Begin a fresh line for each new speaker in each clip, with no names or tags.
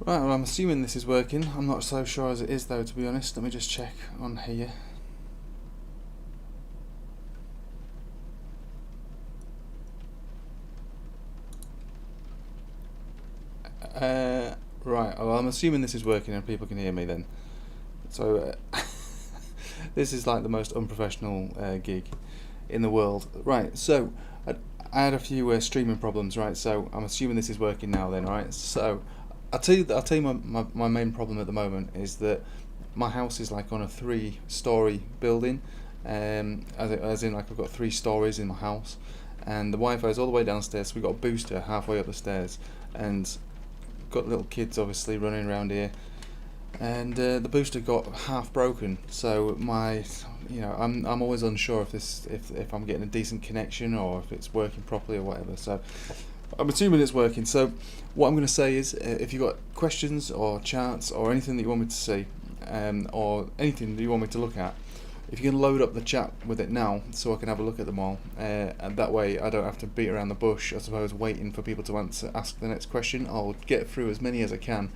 Right, well, I'm assuming this is working. I'm not so sure as it is though, to be honest. Let me just check on here. Right, well, I'm assuming this is working and people can hear me then. So this is like the most unprofessional gig in the world. Right, so I had a few streaming problems, right? So I'm assuming this is working now then, right? So I'll tell you my main problem at the moment is that my house is like on a 3-story building, as in like I've got 3 stories in my house, and the Wi-Fi is all the way downstairs. So we've got a booster halfway up the stairs, and got little kids obviously running around here, and the booster got half broken. So I'm always unsure if I'm getting a decent connection or if it's working properly or whatever. So I'm assuming it's working. So what I'm going to say is, if you've got questions or charts or anything that you want me to see, or anything that you want me to look at, if you can load up the chat with it now so I can have a look at them all, and that way I don't have to beat around the bush, I suppose, waiting for people to ask the next question. I'll get through as many as I can,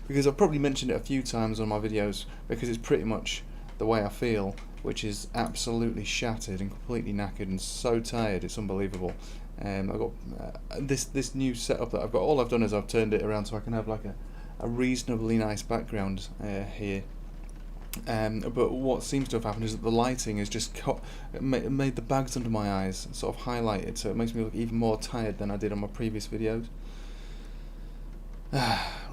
because I've probably mentioned it a few times on my videos, because it's pretty much the way I feel, which is absolutely shattered and completely knackered and so tired, it's unbelievable. I've got this new setup that I've got. All I've done is I've turned it around so I can have like a reasonably nice background here. But what seems to have happened is that the lighting has just made the bags under my eyes sort of highlighted, so it makes me look even more tired than I did on my previous videos.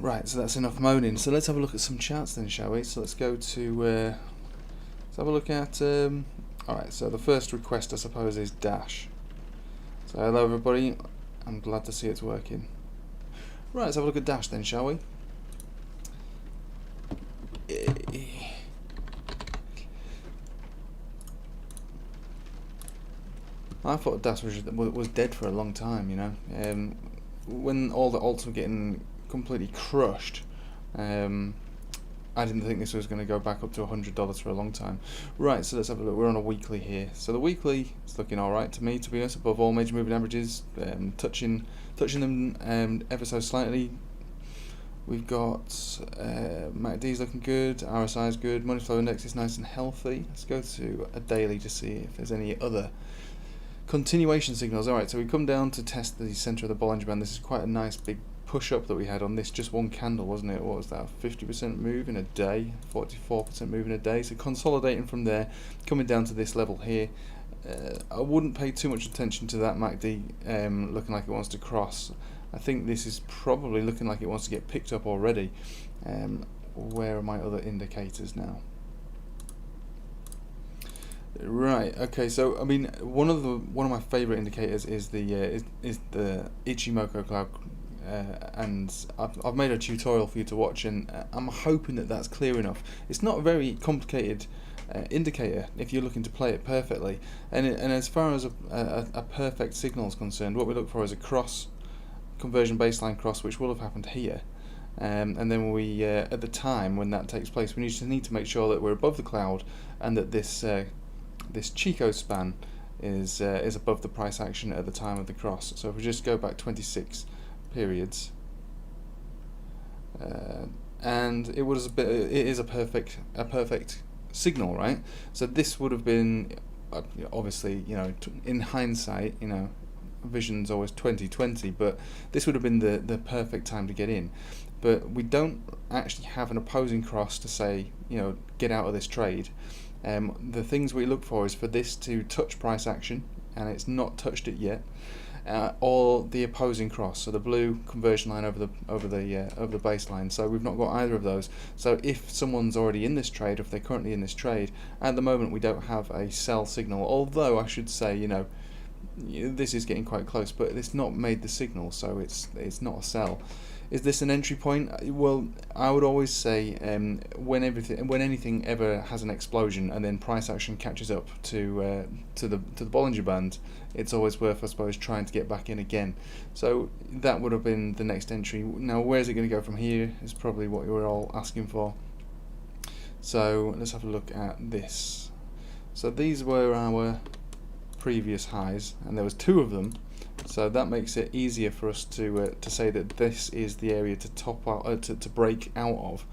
Right, so that's enough moaning. So let's have a look at some charts then, shall we? So let's go to let's have a look at alright, so the first request I suppose is Dash. So hello everybody, I'm glad to see it's working. Right, let's have a look at Dash then, shall we? I thought Dash was dead for a long time, you know. When all the alts were getting completely crushed, I didn't think this was going to go back up to $100 for a long time. Right, so let's have a look. We're on a weekly here. So the weekly is looking alright to me, to be honest, above all major moving averages, touching them ever so slightly. We've got MACD's looking good, RSI's good, money flow index is nice and healthy. Let's go to a daily to see if there's any other continuation signals. Alright, so we come down to test the centre of the Bollinger Band. This is quite a nice big push up that we had on this just one candle, wasn't it? What was that, 50% move in a day, 44% move in a day? So consolidating from there, coming down to this level here. I wouldn't pay too much attention to that MACD looking like it wants to cross. I think this is probably looking like it wants to get picked up already. Where are my other indicators now? Right. Okay. So I mean, one of my favorite indicators is the Ichimoku Cloud, and I've made a tutorial for you to watch, and I'm hoping that that's clear enough. It's not a very complicated indicator if you're looking to play it perfectly, and as far as a perfect signal is concerned, what we look for is a cross, conversion baseline cross, which will have happened here. And then we, at the time when that takes place, we just need to make sure that we're above the cloud, and that this Chico span is above the price action at the time of the cross. So if we just go back 26 periods, and it is a perfect signal, right? So this would have been, obviously, you know, in hindsight, you know, vision's always 20/20, but this would have been the perfect time to get in. But we don't actually have an opposing cross to say, you know, get out of this trade. The things we look for is for this to touch price action, and it's not touched it yet, or the opposing cross, so the blue conversion line over the baseline. So we've not got either of those. So if someone's already in this trade, or if they're currently in this trade, at the moment we don't have a sell signal. Although I should say, you know, this is getting quite close, but it's not made the signal, so it's not a sell. Is this an entry point? Well, I would always say when anything ever has an explosion and then price action catches up to the Bollinger Band, it's always worth, I suppose, trying to get back in again. So that would have been the next entry. Now, where's it going to go from here is probably what you were all asking for. So let's have a look at this. So these were our previous highs, and there was 2 of them. So that makes it easier for us to say that this is the area to top out, to break out of.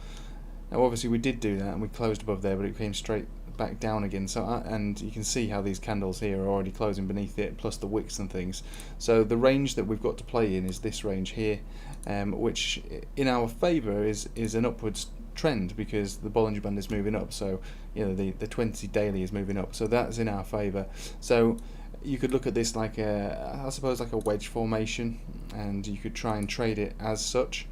Now obviously we did do that and we closed above there, but it came straight back down again. So and you can see how these candles here are already closing beneath it, plus the wicks and things. So the range that we've got to play in is this range here, which in our favour is an upwards trend because the Bollinger Band is moving up. So you know the 20 daily is moving up. So that's in our favour. So you could look at this like I suppose like a wedge formation, and you could try and trade it as such.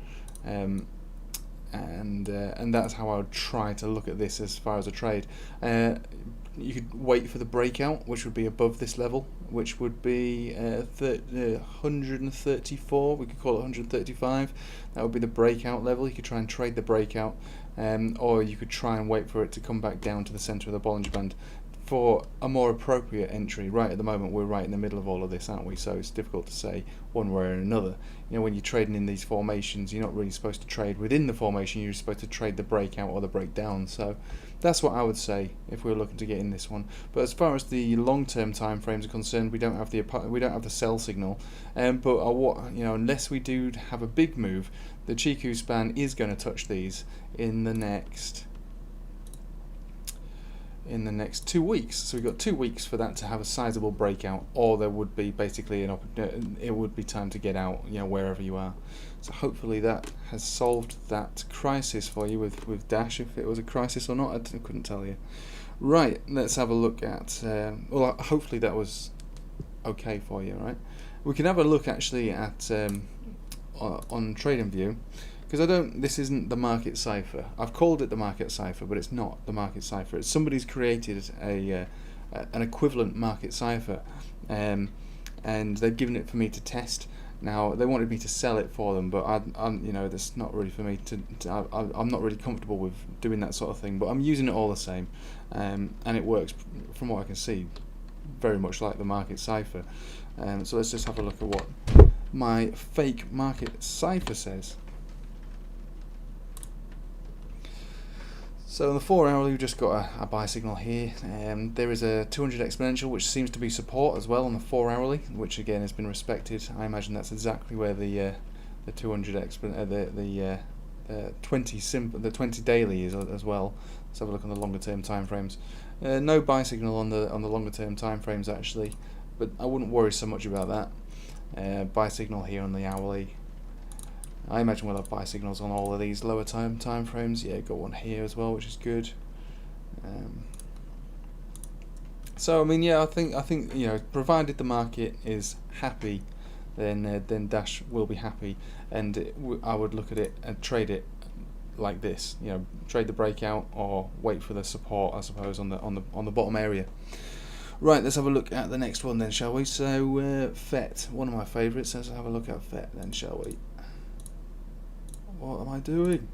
And that's how I would try to look at this as far as a trade. You could wait for the breakout, which would be above this level, which would be 134. We could call it 135. That would be the breakout level. You could try and trade the breakout, or you could try and wait for it to come back down to the center of the Bollinger Band for a more appropriate entry. Right at the moment we're right in the middle of all of this, aren't we? So it's difficult to say one way or another. You know, when you're trading in these formations, you're not really supposed to trade within the formation, you're supposed to trade the breakout or the breakdown. So that's what I would say if we were looking to get in this one. But as far as the long-term time frames are concerned, we don't have the sell signal. But unless we do have a big move, the Chiku span is going to touch these in the next 2 weeks. So we've got 2 weeks for that to have a sizable breakout, or there would be basically it would be time to get out, you know, wherever you are. So hopefully that has solved that crisis for you with Dash, if it was a crisis or not, I couldn't tell you. Right, let's have a look at well, hopefully that was okay for you. Right, we can have a look actually at on TradingView, because this isn't the market cipher. I've called it the market cipher, but it's not the market cipher. It's somebody's created an equivalent market cipher, and they've given it for me to test. Now they wanted me to sell it for them, but I'm that's not really for me I'm not really comfortable with doing that sort of thing. But I'm using it all the same, and it works from what I can see very much like the market cipher. So let's just have a look at what my fake market cipher says. So on the 4 hourly, we've just got a buy signal here. There is a 200 exponential, which seems to be support as well on the 4 hourly, which again has been respected. I imagine that's exactly where the 200 the 20 daily is as well. Let's have a look on the longer term time frames. No buy signal on the longer term time frames actually, but I wouldn't worry so much about that. Buy signal here on the hourly. I imagine we'll have buy signals on all of these lower time frames. Yeah, got one here as well, which is good. So I mean, yeah, I think provided the market is happy, then Dash will be happy, and I would look at it and trade it like this. You know, trade the breakout or wait for the support, I suppose, on the bottom area. Right, let's have a look at the next one then, shall we? So FET, one of my favourites. Let's have a look at FET then, shall we? What am I doing?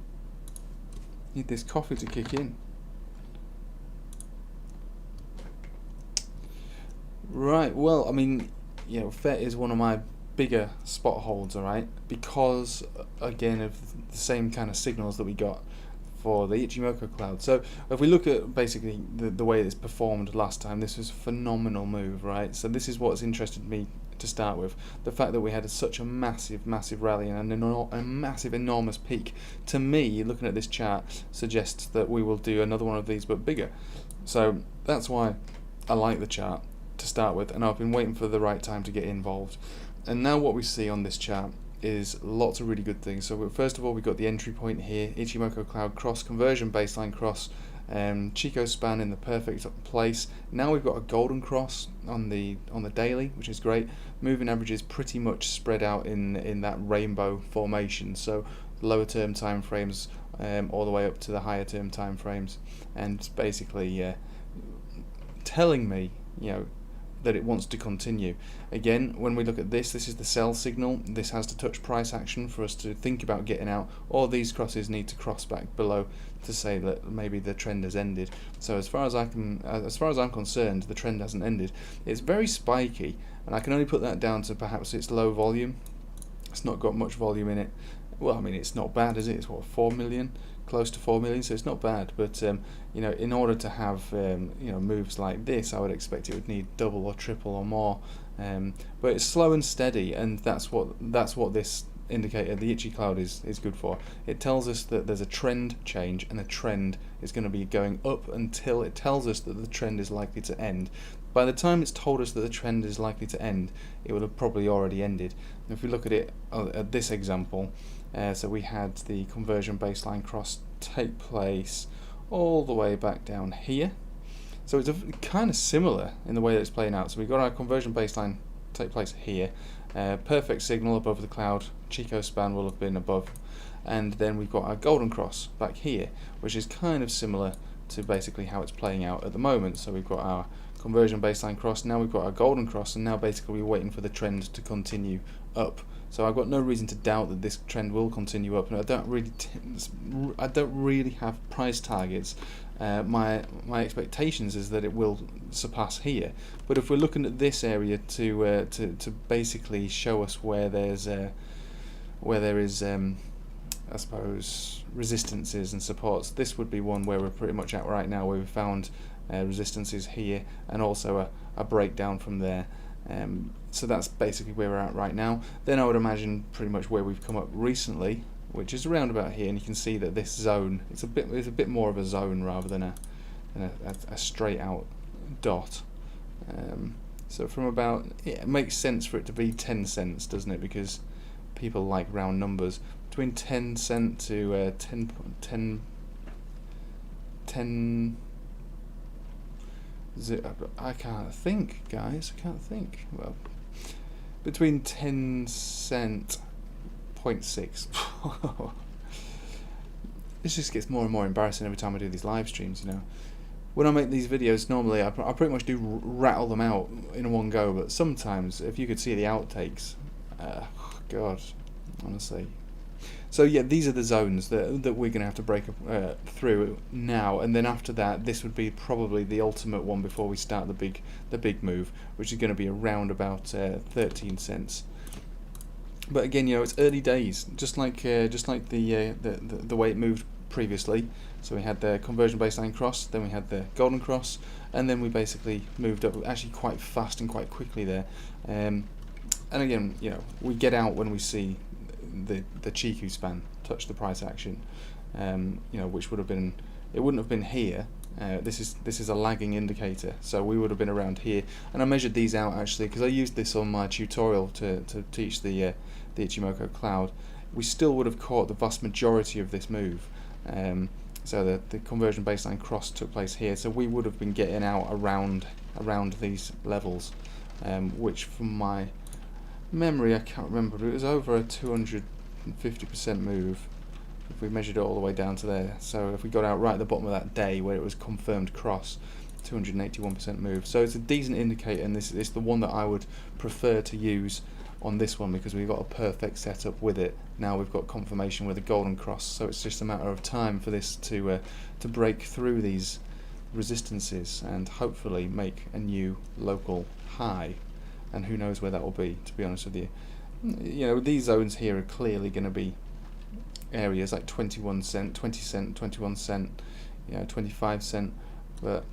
Need this coffee to kick in. Right, well, I mean, FET is one of my bigger spot holds, alright? Because, again, of the same kind of signals that we got for the Ichimoku Cloud. So if we look at basically the way it's performed last time, this was a phenomenal move, right? So this is what's interested me to start with. The fact that we had such a massive rally and a massive, enormous peak, to me, looking at this chart, suggests that we will do another one of these but bigger. So that's why I like the chart to start with, and I've been waiting for the right time to get involved. And now what we see on this chart is lots of really good things. So first of all, we've got the entry point here, Ichimoku Cloud cross, conversion baseline cross, Chico span in the perfect place. Now we've got a golden cross on the daily, which is great. Moving averages pretty much spread out in that rainbow formation. So lower term time frames all the way up to the higher term time frames, and basically telling me that it wants to continue. Again, when we look at this is the sell signal. This has to touch price action for us to think about getting out, or these crosses need to cross back below to say that maybe the trend has ended. So as far as I'm concerned, the trend hasn't ended. It's very spiky, and I can only put that down to perhaps its low volume. It's not got much volume in it. Well, I mean, it's not bad, is it? It's what, 4 million? Close to 4 million, so it's not bad. But in order to have moves like this, I would expect it would need double or triple or more but it's slow and steady, and that's what this indicator, the Ichimoku Cloud, is good for. It tells us that there's a trend change, and the trend is going to be going up until it tells us that the trend is likely to end. By the time it's told us that the trend is likely to end, it will have probably already ended. And if we look at it at this example, so we had the conversion baseline cross take place all the way back down here. So it's kind of similar in the way that it's playing out. So we've got our conversion baseline take place here, perfect signal above the cloud, Chico span will have been above, and then we've got our golden cross back here, which is kind of similar to basically how it's playing out at the moment. So we've got our conversion baseline cross, now we've got our golden cross, and now basically we're waiting for the trend to continue up. So I've got no reason to doubt that this trend will continue up, and I don't really have price targets. My expectations is that it will surpass here. But if we're looking at this area to basically show us where there is I suppose resistances and supports, this would be one where we're pretty much at right now, where we found resistances here and also a breakdown from there. So that's basically where we're at right now. Then I would imagine pretty much where we've come up recently, which is around about here, and you can see that this zone, it's a bit more of a zone rather than a straight out dot. So from about, it makes sense for it to be 10 cents, doesn't it? Because people like round numbers. Between 10 cent to 10 I can't think, guys. I can't think. Well, between 10 cent 0.6. This just gets more and more embarrassing every time I do these live streams. You know, when I make these videos, normally I pretty much do rattle them out in one go. But sometimes, if you could see the outtakes, God, honestly. So yeah, these are the zones that we're going to have to break through now, and then after that, this would be probably the ultimate one before we start the big move, which is going to be around about 13 cents. But again, you know, it's early days, just like the way it moved previously. So we had the conversion baseline cross, then we had the golden cross, and then we basically moved up actually quite fast and quite quickly there. And again, you know, we get out when we see the Chico span touch the price action, you know, which would have been, it wouldn't have been here. This is a lagging indicator, so we would have been around here. And I measured these out actually because I used this on my tutorial to teach the Ichimoku Cloud. We still would have caught the vast majority of this move. So the conversion baseline cross took place here, so we would have been getting out around these levels, which from my memory, I can't remember, but it was over a 250% move if we measured it all the way down to there. So if we got out right at the bottom of that day where it was confirmed cross, 281% move. So it's a decent indicator, and this is the one that I would prefer to use on this one because we've got a perfect setup with it. Now we've got confirmation with a golden cross, so it's just a matter of time for this to break through these resistances and hopefully make a new local high. And who knows where that will be, to be honest with you. You know, these zones here are clearly going to be areas like 21 cent, 20 cent, 21 cent, you know, 25 cent. But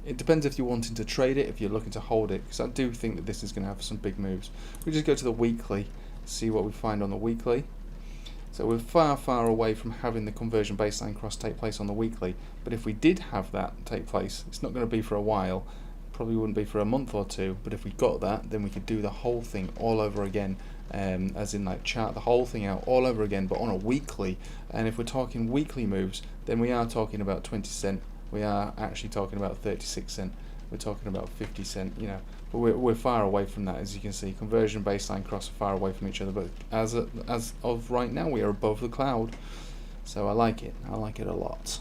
it depends if you're wanting to trade it, if you're looking to hold it, because I do think that this is going to have some big moves. We just go to the weekly, see what we find on the weekly. So we're far away from having the conversion baseline cross take place on the weekly. But if we did have that take place, it's not going to be for a while. Probably wouldn't be for a month or two, but if we got that, then we could do the whole thing all over again, as in like chart the whole thing out all over again, but on a weekly. And if we're talking weekly moves, then we are talking about 20 cent, we are actually talking about 36 cent, we're talking about 50 cent, you know, but we're far away from that, as you can see. Conversion baseline cross are far away from each other, but as of right now, we are above the cloud, so I like it a lot.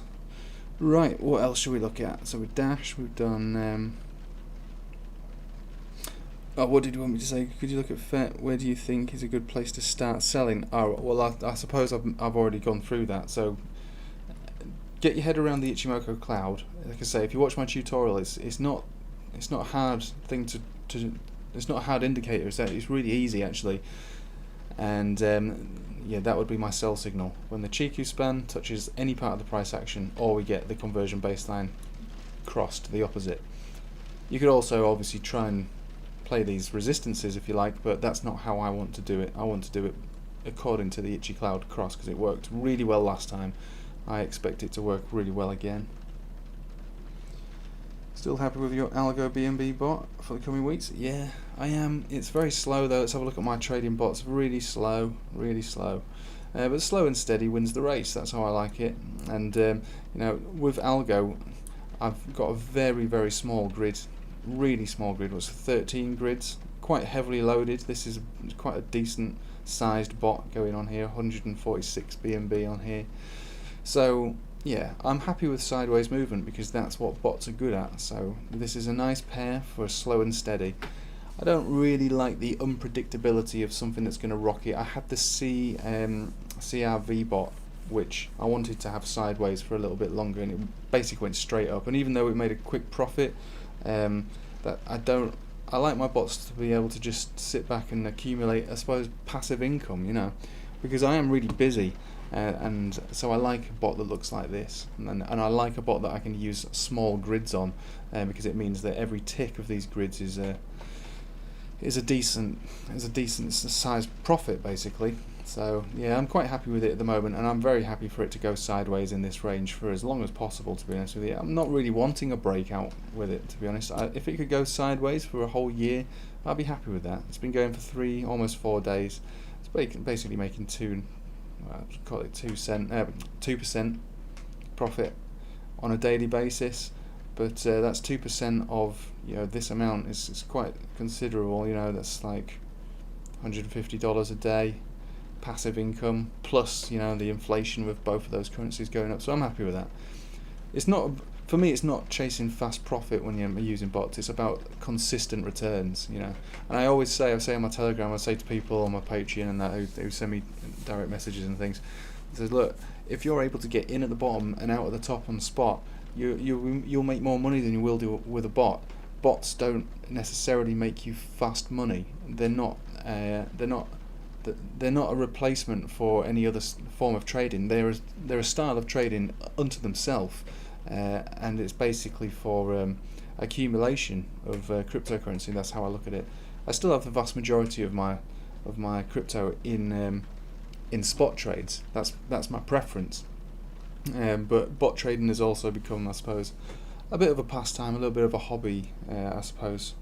Right, what else should we look at? So with Dash, we've done oh, what did you want me to say? Could you look at FET? Where do you think is a good place to start selling? Oh, well, I suppose I've already gone through that. So get your head around the Ichimoku Cloud. Like I say, if you watch my tutorial, it's not a hard thing to it's not a hard indicator. It's really easy actually. And yeah, that would be my sell signal when the Chico span touches any part of the price action, or we get the conversion baseline cross to the opposite. You could also obviously try and play these resistances if you like, but that's not how I want to do it. I want to do it according to the Ichimoku Cloud cross because it worked really well last time. I expect it to work really well again. Still happy with your Algo BNB bot for the coming weeks? Yeah, I am. It's very slow though. Let's have a look at my trading bots. Really slow, really slow. But slow and steady wins the race. That's how I like it. And you know, with Algo, I've got a very, very small grid. Really small grid. What's 13 grids? Quite heavily loaded. This is quite a decent sized bot going on here. 146 BNB on here. So yeah, I'm happy with sideways movement because that's what bots are good at. So this is a nice pair for slow and steady. I don't really like the unpredictability of something that's going to rocket. I had the CRV bot, which I wanted to have sideways for a little bit longer, and it basically went straight up. And even though it made a quick profit, that I like my bots to be able to just sit back and accumulate, I suppose, passive income, you know, because I am really busy. And so I like a bot that looks like this, and I like a bot that I can use small grids on, because it means that every tick of these grids is a decent sized profit basically. So yeah, I'm quite happy with it at the moment, and I'm very happy for it to go sideways in this range for as long as possible, to be honest with you. I'm not really wanting a breakout with it, to be honest. If it could go sideways for a whole year, I'd be happy with that. It's been going for almost 4 days. It's basically making call it 2% profit on a daily basis, but that's 2% of, you know, this amount is quite considerable. You know, that's like $150 a day passive income, plus, you know, the inflation with both of those currencies going up. So I'm happy with that. It's not, for me, it's not chasing fast profit when you're using bots. It's about consistent returns, you know. And I say on my Telegram, I say to people on my Patreon and that who send me direct messages and things, I says, look, if you're able to get in at the bottom and out at the top on the spot, you'll make more money than you will do with a bot. Bots don't necessarily make you fast money. They're not a replacement for any other form of trading. They're a style of trading unto themselves, and it's basically for accumulation of cryptocurrency. That's how I look at it. I still have the vast majority of my crypto in spot trades. That's my preference. But bot trading has also become, I suppose, a bit of a pastime, a little bit of a hobby, I suppose,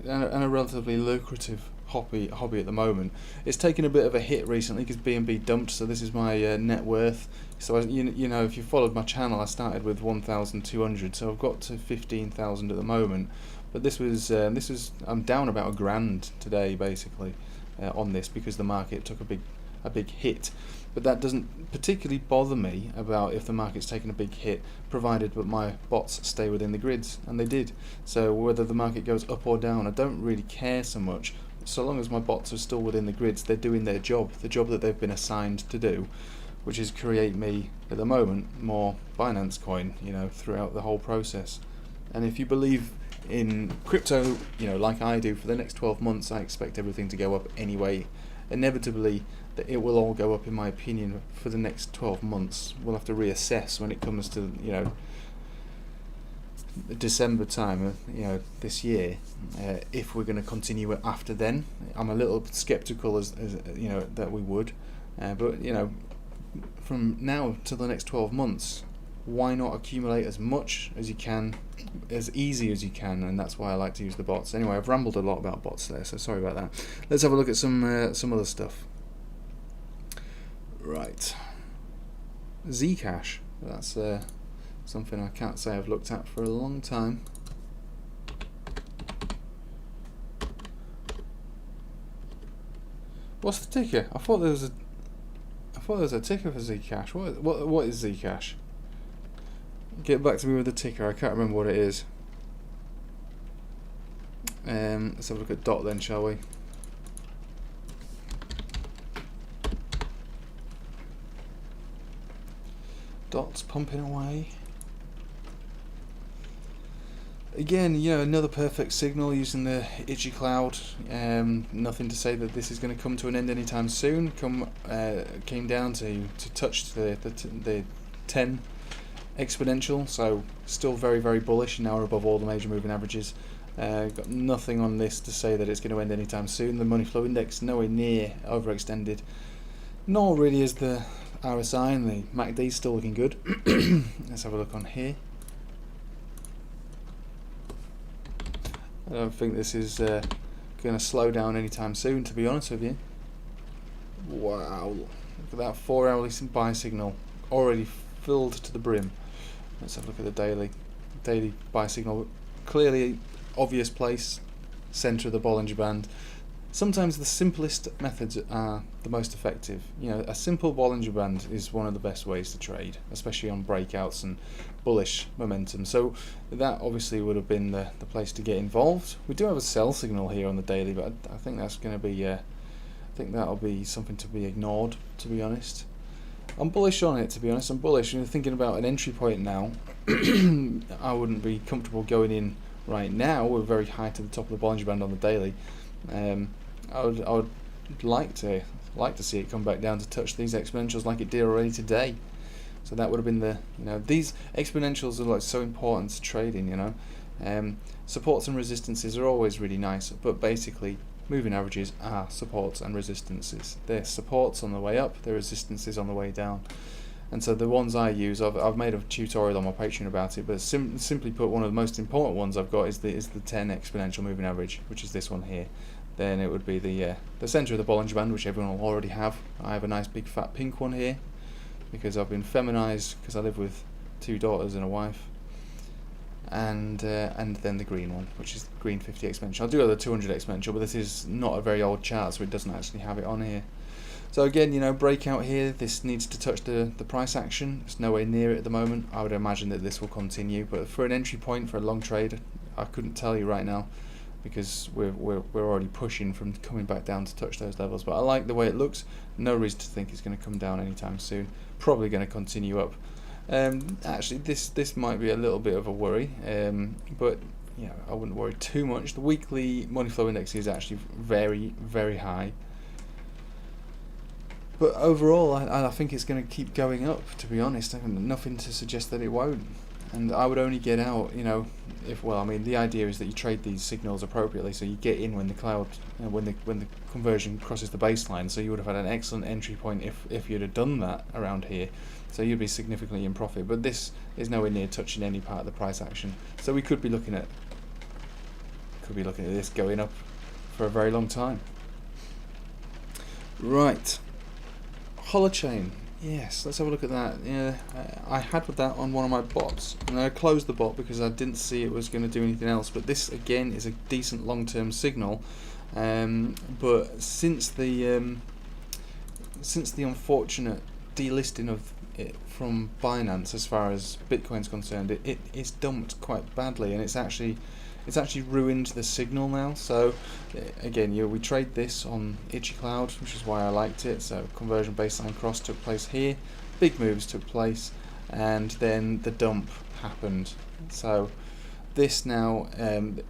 and a relatively lucrative hobby at the moment. It's taken a bit of a hit recently because BNB dumped, so this is my net worth. So you know, if you followed my channel, I started with 1,200, so I've got to 15,000 at the moment. But this was I'm down about $1,000 today basically on this because the market took a big hit. But that doesn't particularly bother me about if the market's taken a big hit, provided that my bots stay within the grids, and they did. So whether the market goes up or down, I don't really care so much. So long as my bots are still within the grids, they're doing their job, the job that they've been assigned to do, which is create me, at the moment, more Binance coin, you know, throughout the whole process. And if you believe in crypto, you know, like I do, for the next 12 months, I expect everything to go up anyway. Inevitably, that it will all go up, in my opinion, for the next 12 months. We'll have to reassess when it comes to, you know, December time, you know, this year, if we're going to continue it after then. I'm a little skeptical as you know, that we would, but you know, from now to the next 12 months, why not accumulate as much as you can, as easy as you can? And that's why I like to use the bots. Anyway, I've rambled a lot about bots there, so sorry about that. Let's have a look at some other stuff. Right, Zcash. That's something I can't say I've looked at for a long time. What's the ticker? I thought there was a ticker for Zcash. What is Zcash? Get back to me with the ticker. I can't remember what it is. Let's have a look at DOT then, shall we? DOT's pumping away. Again, you know, another perfect signal using the Ichimoku Cloud. Nothing to say that this is going to come to an end anytime soon. Came down to touch the 10 exponential, so still very, very bullish. Now we're above all the major moving averages. Got nothing on this to say that it's going to end anytime soon. The money flow index nowhere near overextended, nor really is the RSI, and the MACD still looking good. Let's have a look on here. I don't think this is going to slow down anytime soon, to be honest with you. Wow, look at that 4-hourly buy signal, already filled to the brim. Let's have a look at the daily buy signal. Clearly obvious place, center of the Bollinger Band. Sometimes the simplest methods are the most effective. You know, a simple Bollinger Band is one of the best ways to trade, especially on breakouts and bullish momentum. So that obviously would have been the place to get involved. We do have a sell signal here on the daily, but I think that's going to be, I think that'll be something to be ignored, to be honest. I'm bullish on it, to be honest. I'm bullish. You're thinking about an entry point now. I wouldn't be comfortable going in right now. We're very high to the top of the Bollinger Band on the daily. I would like to see it come back down to touch these exponentials like it did already today. So that would have been the, you know, these exponentials are like so important to trading, you know. Supports and resistances are always really nice, but basically moving averages are supports and resistances. They're supports on the way up, they're resistances on the way down. And so the ones I use, I've made a tutorial on my Patreon about it, but simply put, one of the most important ones I've got is the 10 exponential moving average, which is this one here. Then it would be the center of the Bollinger Band, which everyone will already have. I have a nice big fat pink one here because I've been feminized because I live with 2 daughters and a wife. And then the green one, which is green 50 exponential. I do have the 200 exponential, but this is not a very old chart, so it doesn't actually have it on here. So again, you know, breakout here, this needs to touch the price action. It's nowhere near it at the moment. I would imagine that this will continue, but for an entry point for a long trade, I couldn't tell you right now because we're already pushing from coming back down to touch those levels. But I like the way it looks. No reason to think it's going to come down anytime soon. Probably going to continue up. Actually, this might be a little bit of a worry, but you know, I wouldn't worry too much. The weekly money flow index is actually very, very high. But overall, I think it's going to keep going up, to be honest. I mean, nothing to suggest that it won't. And I would only get out, you know, I mean, the idea is that you trade these signals appropriately, so you get in when the cloud, when the conversion crosses the baseline. So you would have had an excellent entry point if you'd have done that around here. So you'd be significantly in profit. But this is nowhere near touching any part of the price action. So we could be looking at this going up for a very long time. Right. Holochain, yes, let's have a look at that. Yeah, I had that on one of my bots, and I closed the bot because I didn't see it was going to do anything else. But this again is a decent long-term signal. But since the unfortunate delisting of it from Binance, as far as Bitcoin's concerned, it is dumped quite badly, and it's actually ruined the signal now. So again, we trade this on Ichimoku Cloud, which is why I liked it. So conversion baseline cross took place here, big moves took place, and then the dump happened. So this now,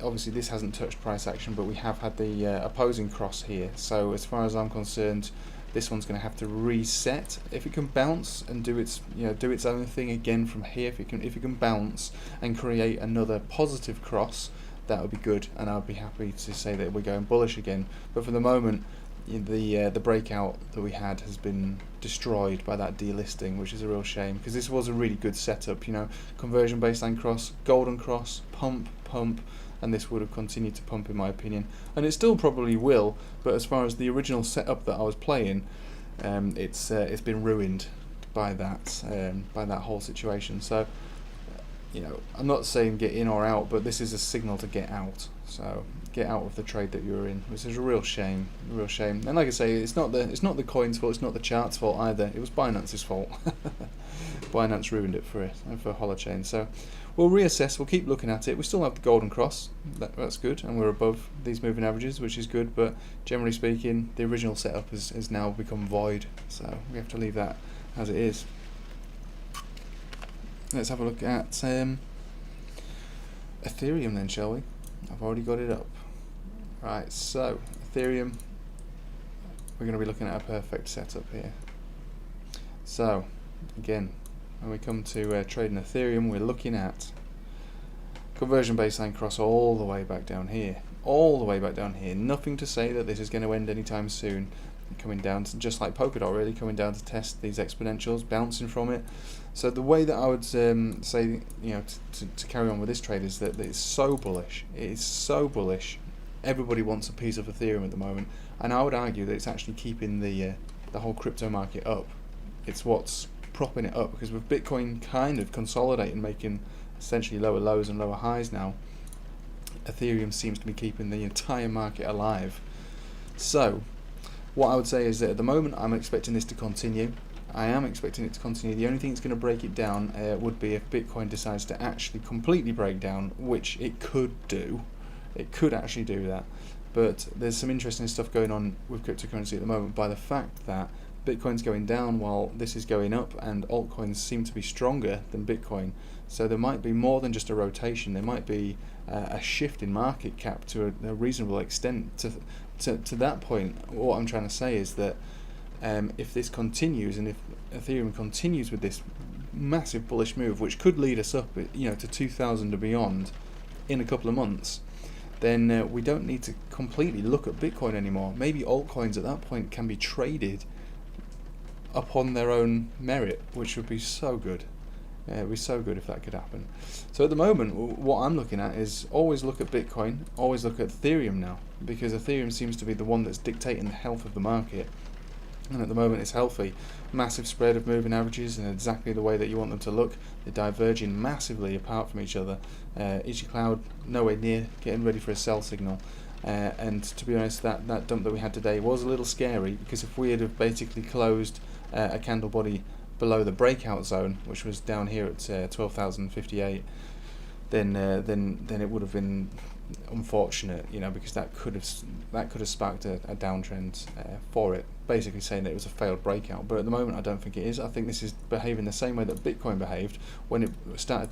obviously this hasn't touched price action, but we have had the opposing cross here. So as far as I'm concerned, this one's going to have to reset. If it can bounce and do its own thing again from here, if it can bounce and create another positive cross, that would be good, and I'd be happy to say that we're going bullish again. But for the moment, the breakout that we had has been destroyed by that delisting, which is a real shame because this was a really good setup. You know, conversion baseline cross, golden cross, pump, and this would have continued to pump in my opinion, and it still probably will. But as far as the original setup that I was playing, it's been ruined by that whole situation. So you know, I'm not saying get in or out, but this is a signal to get out. So get out of the trade that you're in, which is a real shame, And like I say, it's not the coin's fault, it's not the chart's fault either. It was Binance's fault. Binance ruined it for Holochain. So we'll reassess. We'll keep looking at it. We still have the golden cross. That's good, and we're above these moving averages, which is good. But generally speaking, the original setup has now become void. So we have to leave that as it is. Let's have a look at Ethereum then, shall we? I've already got it up. Right, so Ethereum, we're going to be looking at a perfect setup here. So again, when we come to trading Ethereum, we're looking at Conversion baseline cross all the way back down here. All the way back down here. Nothing to say that this is going to end anytime soon. Coming down, just like Polkadot really, coming down to test these exponentials, bouncing from it. So the way that I would say, you know, to carry on with this trade is that it's so bullish. It is so bullish. Everybody wants a piece of Ethereum at the moment, and I would argue that it's actually keeping the whole crypto market up. It's what's propping it up, because with Bitcoin kind of consolidating, making essentially lower lows and lower highs now, Ethereum seems to be keeping the entire market alive. So what I would say is that at the moment I'm expecting this to continue. I am expecting it to continue. The only thing that's going to break it down would be if Bitcoin decides to actually completely break down, which it could do. It could actually do that. But there's some interesting stuff going on with cryptocurrency at the moment by the fact that Bitcoin's going down while this is going up, and altcoins seem to be stronger than Bitcoin. So there might be more than just a rotation. There might be a shift in market cap to a reasonable extent. To that point, what I'm trying to say is that if this continues, and if Ethereum continues with this massive bullish move, which could lead us up, you know, to 2,000 and beyond in a couple of months, then we don't need to completely look at Bitcoin anymore. Maybe altcoins at that point can be traded upon their own merit, which would be so good. It would be so good if that could happen. So at the moment, what I'm looking at is always look at Bitcoin, always look at Ethereum now, because Ethereum seems to be the one that's dictating the health of the market. And at the moment it's healthy. Massive spread of moving averages in exactly the way that you want them to look. They're diverging massively apart from each other. Ichimoku Cloud nowhere near getting ready for a sell signal. And to be honest, that dump that we had today was a little scary, because if we had have basically closed a candle body below the breakout zone, which was down here at 12,058, then it would have been unfortunate, you know, because that could have sparked a downtrend for it, basically saying that it was a failed breakout. But at the moment I don't think it is. I think this is behaving the same way that Bitcoin behaved when it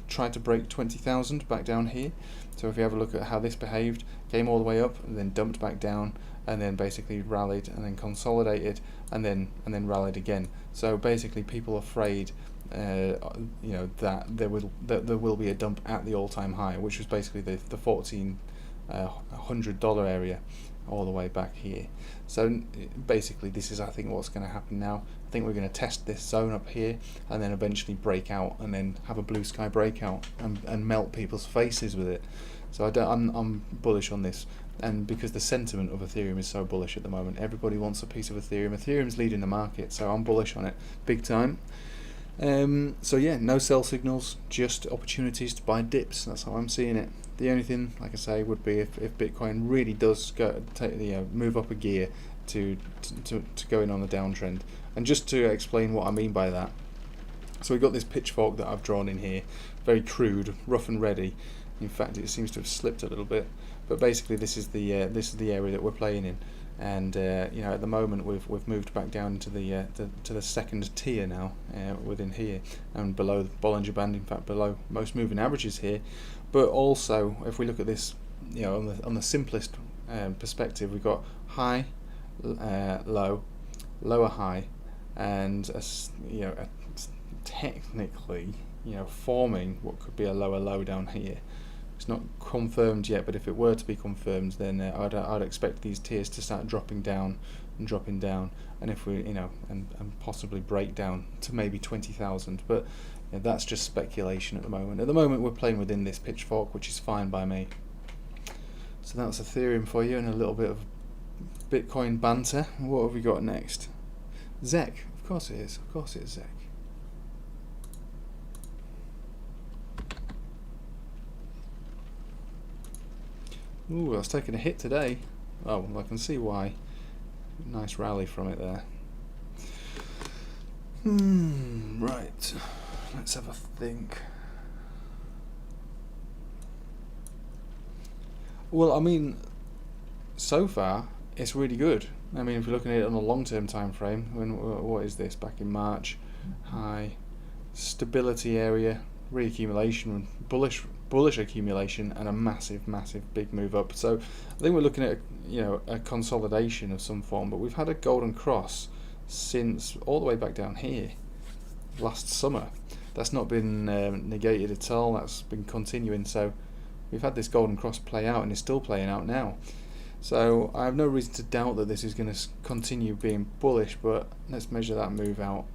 tried to break 20,000 back down here. So if you have a look at how this behaved, came all the way up and then dumped back down, and then basically rallied and then consolidated and then rallied again. So basically people are afraid you know, that there will be a dump at the all-time high, which was basically the $1,400 area all the way back here. So basically this is, I think, what's going to happen now. I think we're going to test this zone up here and then eventually break out and then have a blue sky breakout and melt people's faces with it. So I'm bullish on this, and because the sentiment of Ethereum is so bullish at the moment, everybody wants a piece of Ethereum. Ethereum's leading the market, so I'm bullish on it big time. So yeah, no sell signals, just opportunities to buy dips. That's how I'm seeing it. The only thing, like I say, would be if Bitcoin really does move up a gear to go in on the downtrend. And just to explain what I mean by that, so we've got this pitchfork that I've drawn in here, very crude, rough and ready. In fact, it seems to have slipped a little bit, but basically this is the area that we're playing in. And you know, at the moment we've moved back down to the second tier now within here, and below the Bollinger Band, in fact below most moving averages here. But also, if we look at this, you know, on the simplest perspective, we've got high, low, lower high, and technically, you know, forming what could be a lower low down here. It's not confirmed yet, but if it were to be confirmed, then I'd expect these tiers to start dropping down, and if we, you know, and possibly break down to maybe 20,000. But you know, that's just speculation at the moment. At the moment, we're playing within this pitchfork, which is fine by me. So that's Ethereum for you, and a little bit of Bitcoin banter. What have we got next? Zec, of course it is. Of course it is Zec. Ooh, I was taking a hit today. Oh, well, I can see why. Nice rally from it there. Right. Let's have a think. Well, I mean, so far, it's really good. I mean, if you're looking at it on a long-term time frame, what is this? Back in March, high, stability area, reaccumulation, bullish accumulation, and a massive big move up. So I think we're looking at a consolidation of some form, but we've had a golden cross since all the way back down here last summer. That's not been negated at all. That's been continuing. So we've had this golden cross play out and it's still playing out now. So I have no reason to doubt that this is going to continue being bullish, but let's measure that move out.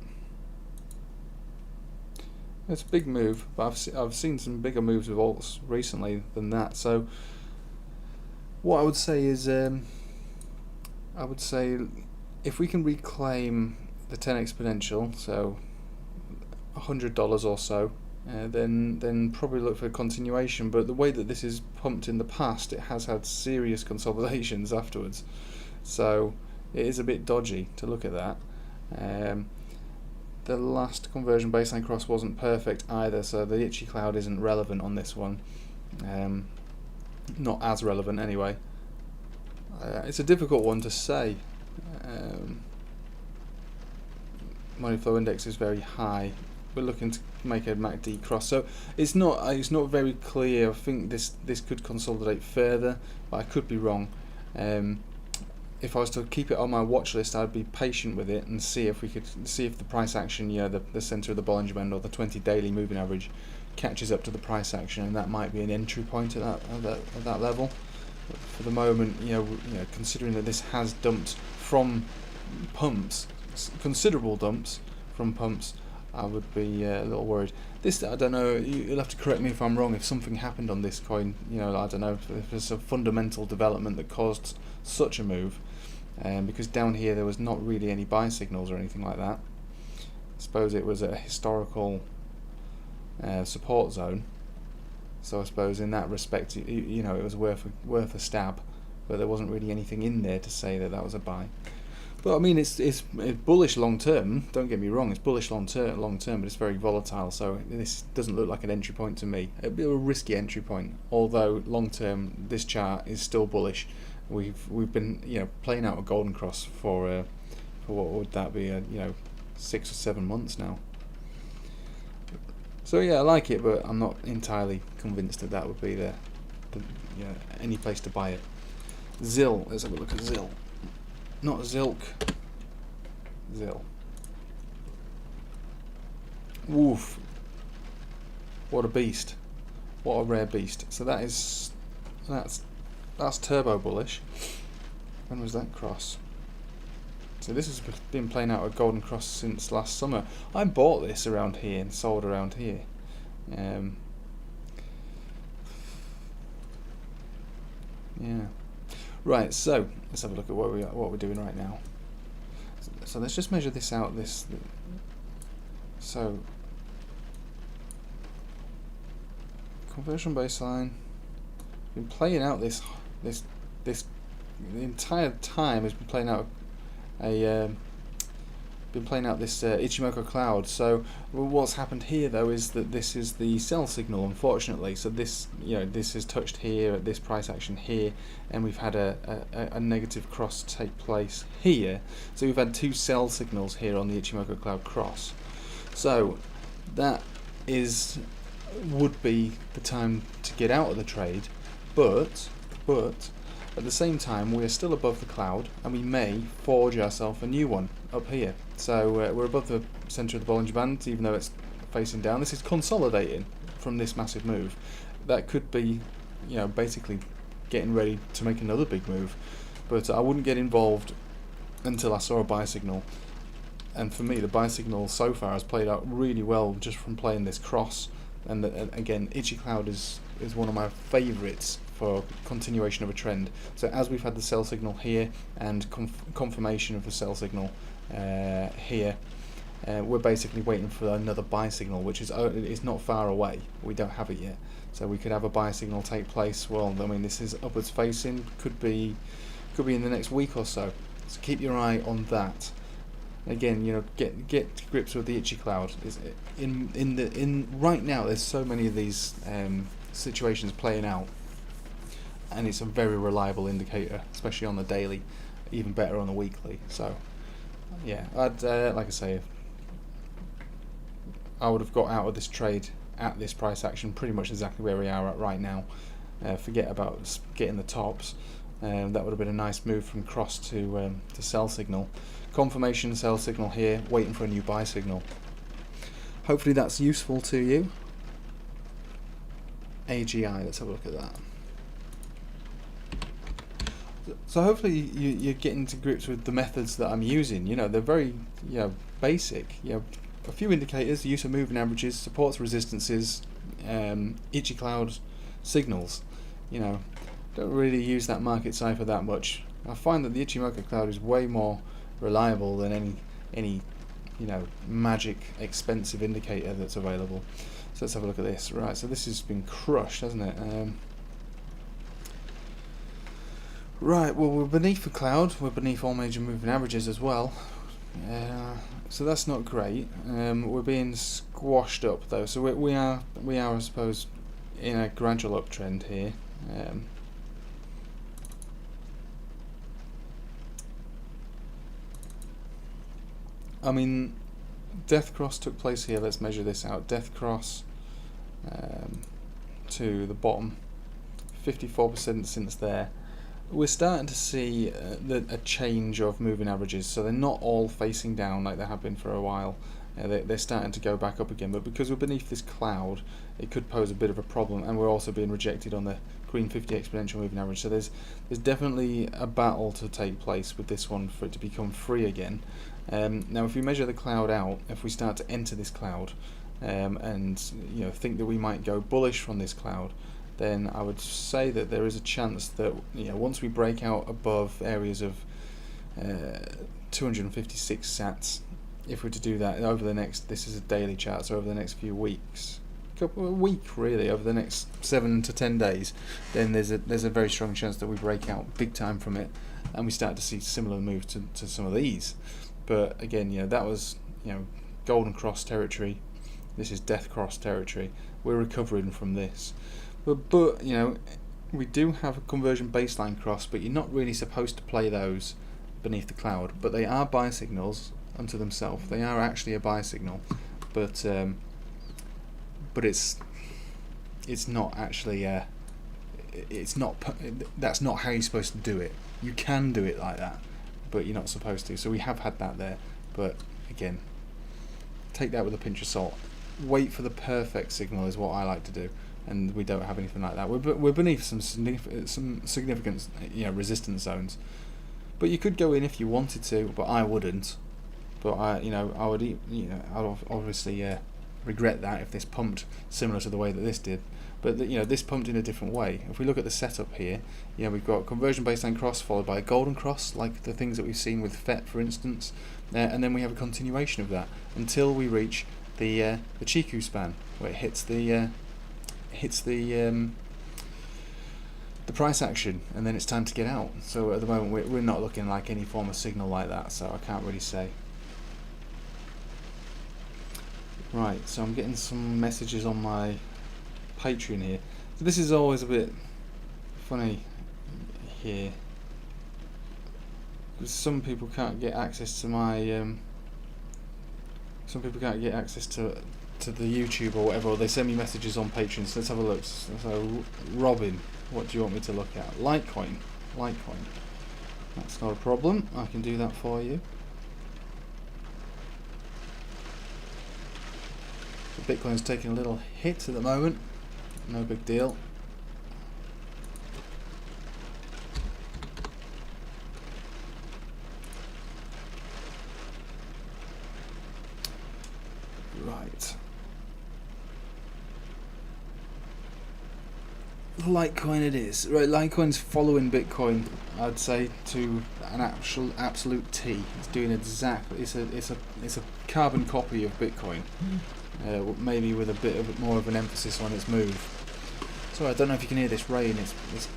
It's a big move, but I've seen some bigger moves with alts recently than that. So what I would say is, I would say if we can reclaim the 10 exponential, so $100 or so, then probably look for a continuation. But the way that this is pumped in the past, it has had serious consolidations afterwards, so it is a bit dodgy to look at that. The last conversion baseline cross wasn't perfect either, so the Ichimoku Cloud isn't relevant on this one. Not as relevant anyway. It's a difficult one to say. Money flow index is very high. We're looking to make a MACD cross, so it's not very clear. I think this could consolidate further, but I could be wrong. If I was to keep it on my watch list, I'd be patient with it and see if the price action, the center of the Bollinger Band or the 20 daily moving average catches up to the price action, and that might be an entry point at that level. But for the moment, considering that this has dumped from pumps, considerable dumps from pumps, I would be a little worried. This, I don't know, you'll have to correct me if I'm wrong, if something happened on this coin, I don't know, if there's a fundamental development that caused such a move, because down here there was not really any buy signals or anything like that. I suppose it was a historical support zone, so I suppose in that respect, it was worth a stab, but there wasn't really anything in there to say that was a buy. But I mean, it's bullish long term. Don't get me wrong, it's bullish long term, but it's very volatile. So this doesn't look like an entry point to me. A bit of a risky entry point. Although long term, this chart is still bullish. We've been playing out a golden cross for what would that be? 6 or 7 months now. So yeah, I like it, but I'm not entirely convinced that would be any place to buy it. ZIL. Let's have a look at ZIL. Not Zilk. ZIL. Woof. What a beast. What a rare beast. So that's turbo bullish. When was that cross? So this has been playing out a golden cross since last summer. I bought this around here and sold around here. Yeah. Right, so let's have a look at what we're doing right now. So let's just measure this out. So conversion baseline. Been playing out this the entire time has been playing out this Ichimoku Cloud. So what's happened here though is that this is the sell signal, unfortunately. So this this is touched here at this price action here, and we've had a negative cross take place here. So we've had two sell signals here on the Ichimoku Cloud cross. So that would be the time to get out of the trade, but at the same time we are still above the cloud, and we may forge ourselves a new one up here. So we're above the center of the Bollinger Band, even though it's facing down. This is consolidating from this massive move. That could be, basically getting ready to make another big move. But I wouldn't get involved until I saw a buy signal. And for me, the buy signal so far has played out really well just from playing this cross. And again, Ichimoku Cloud is one of my favourites for continuation of a trend. So as we've had the sell signal here and confirmation of the sell signal here, we're basically waiting for another buy signal, which is not far away. We don't have it yet, so we could have a buy signal take place. Well, I mean, this is upwards facing. Could be in the next week or so. So keep your eye on that. Again, get to grips with the Ichimoku Cloud. Right now, there's so many of these situations playing out, and it's a very reliable indicator, especially on the daily, even better on the weekly. So yeah, I'd like I say, I would have got out of this trade at this price action pretty much exactly where we are at right now. Forget about getting the tops. That would have been a nice move from cross to sell signal. Confirmation sell signal here, waiting for a new buy signal. Hopefully that's useful to you. AGI. Let's have a look at that. So hopefully you're getting to grips with the methods that I'm using. You know, they're very basic. A few indicators, use of moving averages, supports, resistances, Ichimoku Cloud signals. You know, don't really use that market cipher that much. I find that the Ichimoku Cloud is way more reliable than any magic expensive indicator that's available. So let's have a look at this. Right, so this has been crushed, hasn't it? Right, well, we're beneath the cloud, we're beneath all major moving averages as well, so that's not great. We're being squashed up though, so we are I suppose in a gradual uptrend here. I mean, death cross took place here. Let's measure this out. Death cross to the bottom, 54% since there. We're starting to see a change of moving averages, so they're not all facing down like they have been for a while. They're starting to go back up again, but because we're beneath this cloud, it could pose a bit of a problem, and we're also being rejected on the green 50 exponential moving average. So there's definitely a battle to take place with this one for it to become free again. Now, if we measure the cloud out, if we start to enter this cloud, and think that we might go bullish from this cloud, then I would say that there is a chance that once we break out above areas of 256 sats, if we're to do that over the next, this is a daily chart, so over the next few weeks, a week really, over the next 7 to 10 days, then there's a very strong chance that we break out big time from it, and we start to see similar moves to some of these. But again, that was golden cross territory. This is death cross territory. We're recovering from this. But we do have a conversion baseline cross, but you're not really supposed to play those beneath the cloud. But they are buy signals unto themselves. They are actually a buy signal, but it's not actually that's not how you're supposed to do it. You can do it like that, but you're not supposed to. So we have had that there, but again, take that with a pinch of salt. Wait for the perfect signal is what I like to do. And we don't have anything like that. We're beneath some significant resistance zones, but you could go in if you wanted to, but I wouldn't. But I would I'd obviously regret that if this pumped similar to the way that this did. But this pumped in a different way. If we look at the setup here, we've got conversion baseline cross followed by a golden cross, like the things that we've seen with FET, for instance, and then we have a continuation of that until we reach the Chiku span, where it hits the price action, and then it's time to get out. So at the moment we're not looking like any form of signal like that, so I can't really say. Right, so I'm getting some messages on my Patreon here. So this is always a bit funny here, because some people can't get access to my to the YouTube or whatever, or they send me messages on Patreon. So let's have a look. So Robin, what do you want me to look at? Litecoin. That's not a problem. I can do that for you. So Bitcoin's taking a little hit at the moment. No big deal. Right. Litecoin it is. Right, Litecoin's following Bitcoin, I'd say, to an absolute T. It's doing exactly. It's a carbon copy of Bitcoin, maybe with a bit more of an emphasis on its move. So I don't know if you can hear this rain. It's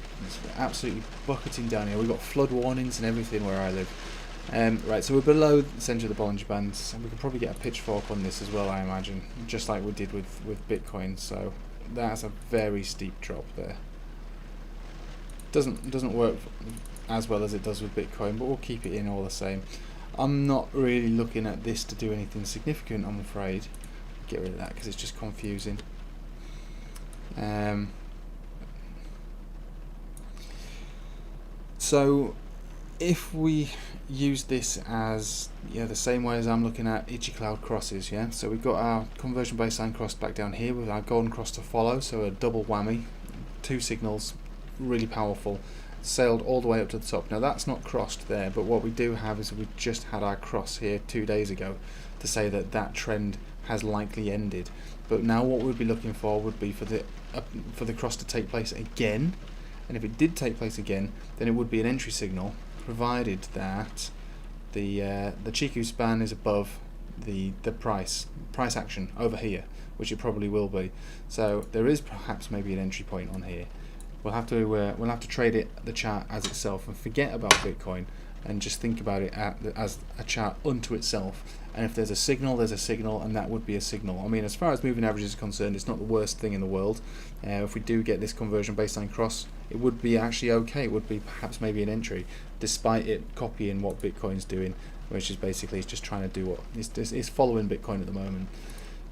absolutely bucketing down here. We've got flood warnings and everything where I live. Right, so we're below the centre of the Bollinger Band, and we could probably get a pitchfork on this as well, I imagine, just like we did with Bitcoin. So that's a very steep drop there. Doesn't work as well as it does with Bitcoin, but we'll keep it in all the same. I'm not really looking at this to do anything significant, I'm afraid. Get rid of that because it's just confusing. So if we use this as the same way as I'm looking at Ichimoku Cloud crosses, so we've got our conversion baseline cross back down here with our golden cross to follow, so a double whammy, 2 signals, really powerful, sailed all the way up to the top. Now that's not crossed there, but what we do have is we just had our cross here 2 days ago to say that that trend has likely ended. But now what we'd be looking for would be for the cross to take place again, and if it did take place again, then it would be an entry signal, provided that the Chiku span is above the price action over here, which it probably will be. So there is perhaps maybe an entry point on here. We'll have to trade the chart as itself and forget about Bitcoin and just think about it as a chart unto itself. And if there's a signal, there's a signal, and that would be a signal. I mean, as far as moving averages is concerned, it's not the worst thing in the world. If we do get this conversion baseline cross, it would be actually okay. It would be perhaps maybe an entry, despite it copying what Bitcoin's doing, which is basically it's just trying to do what it's following Bitcoin at the moment.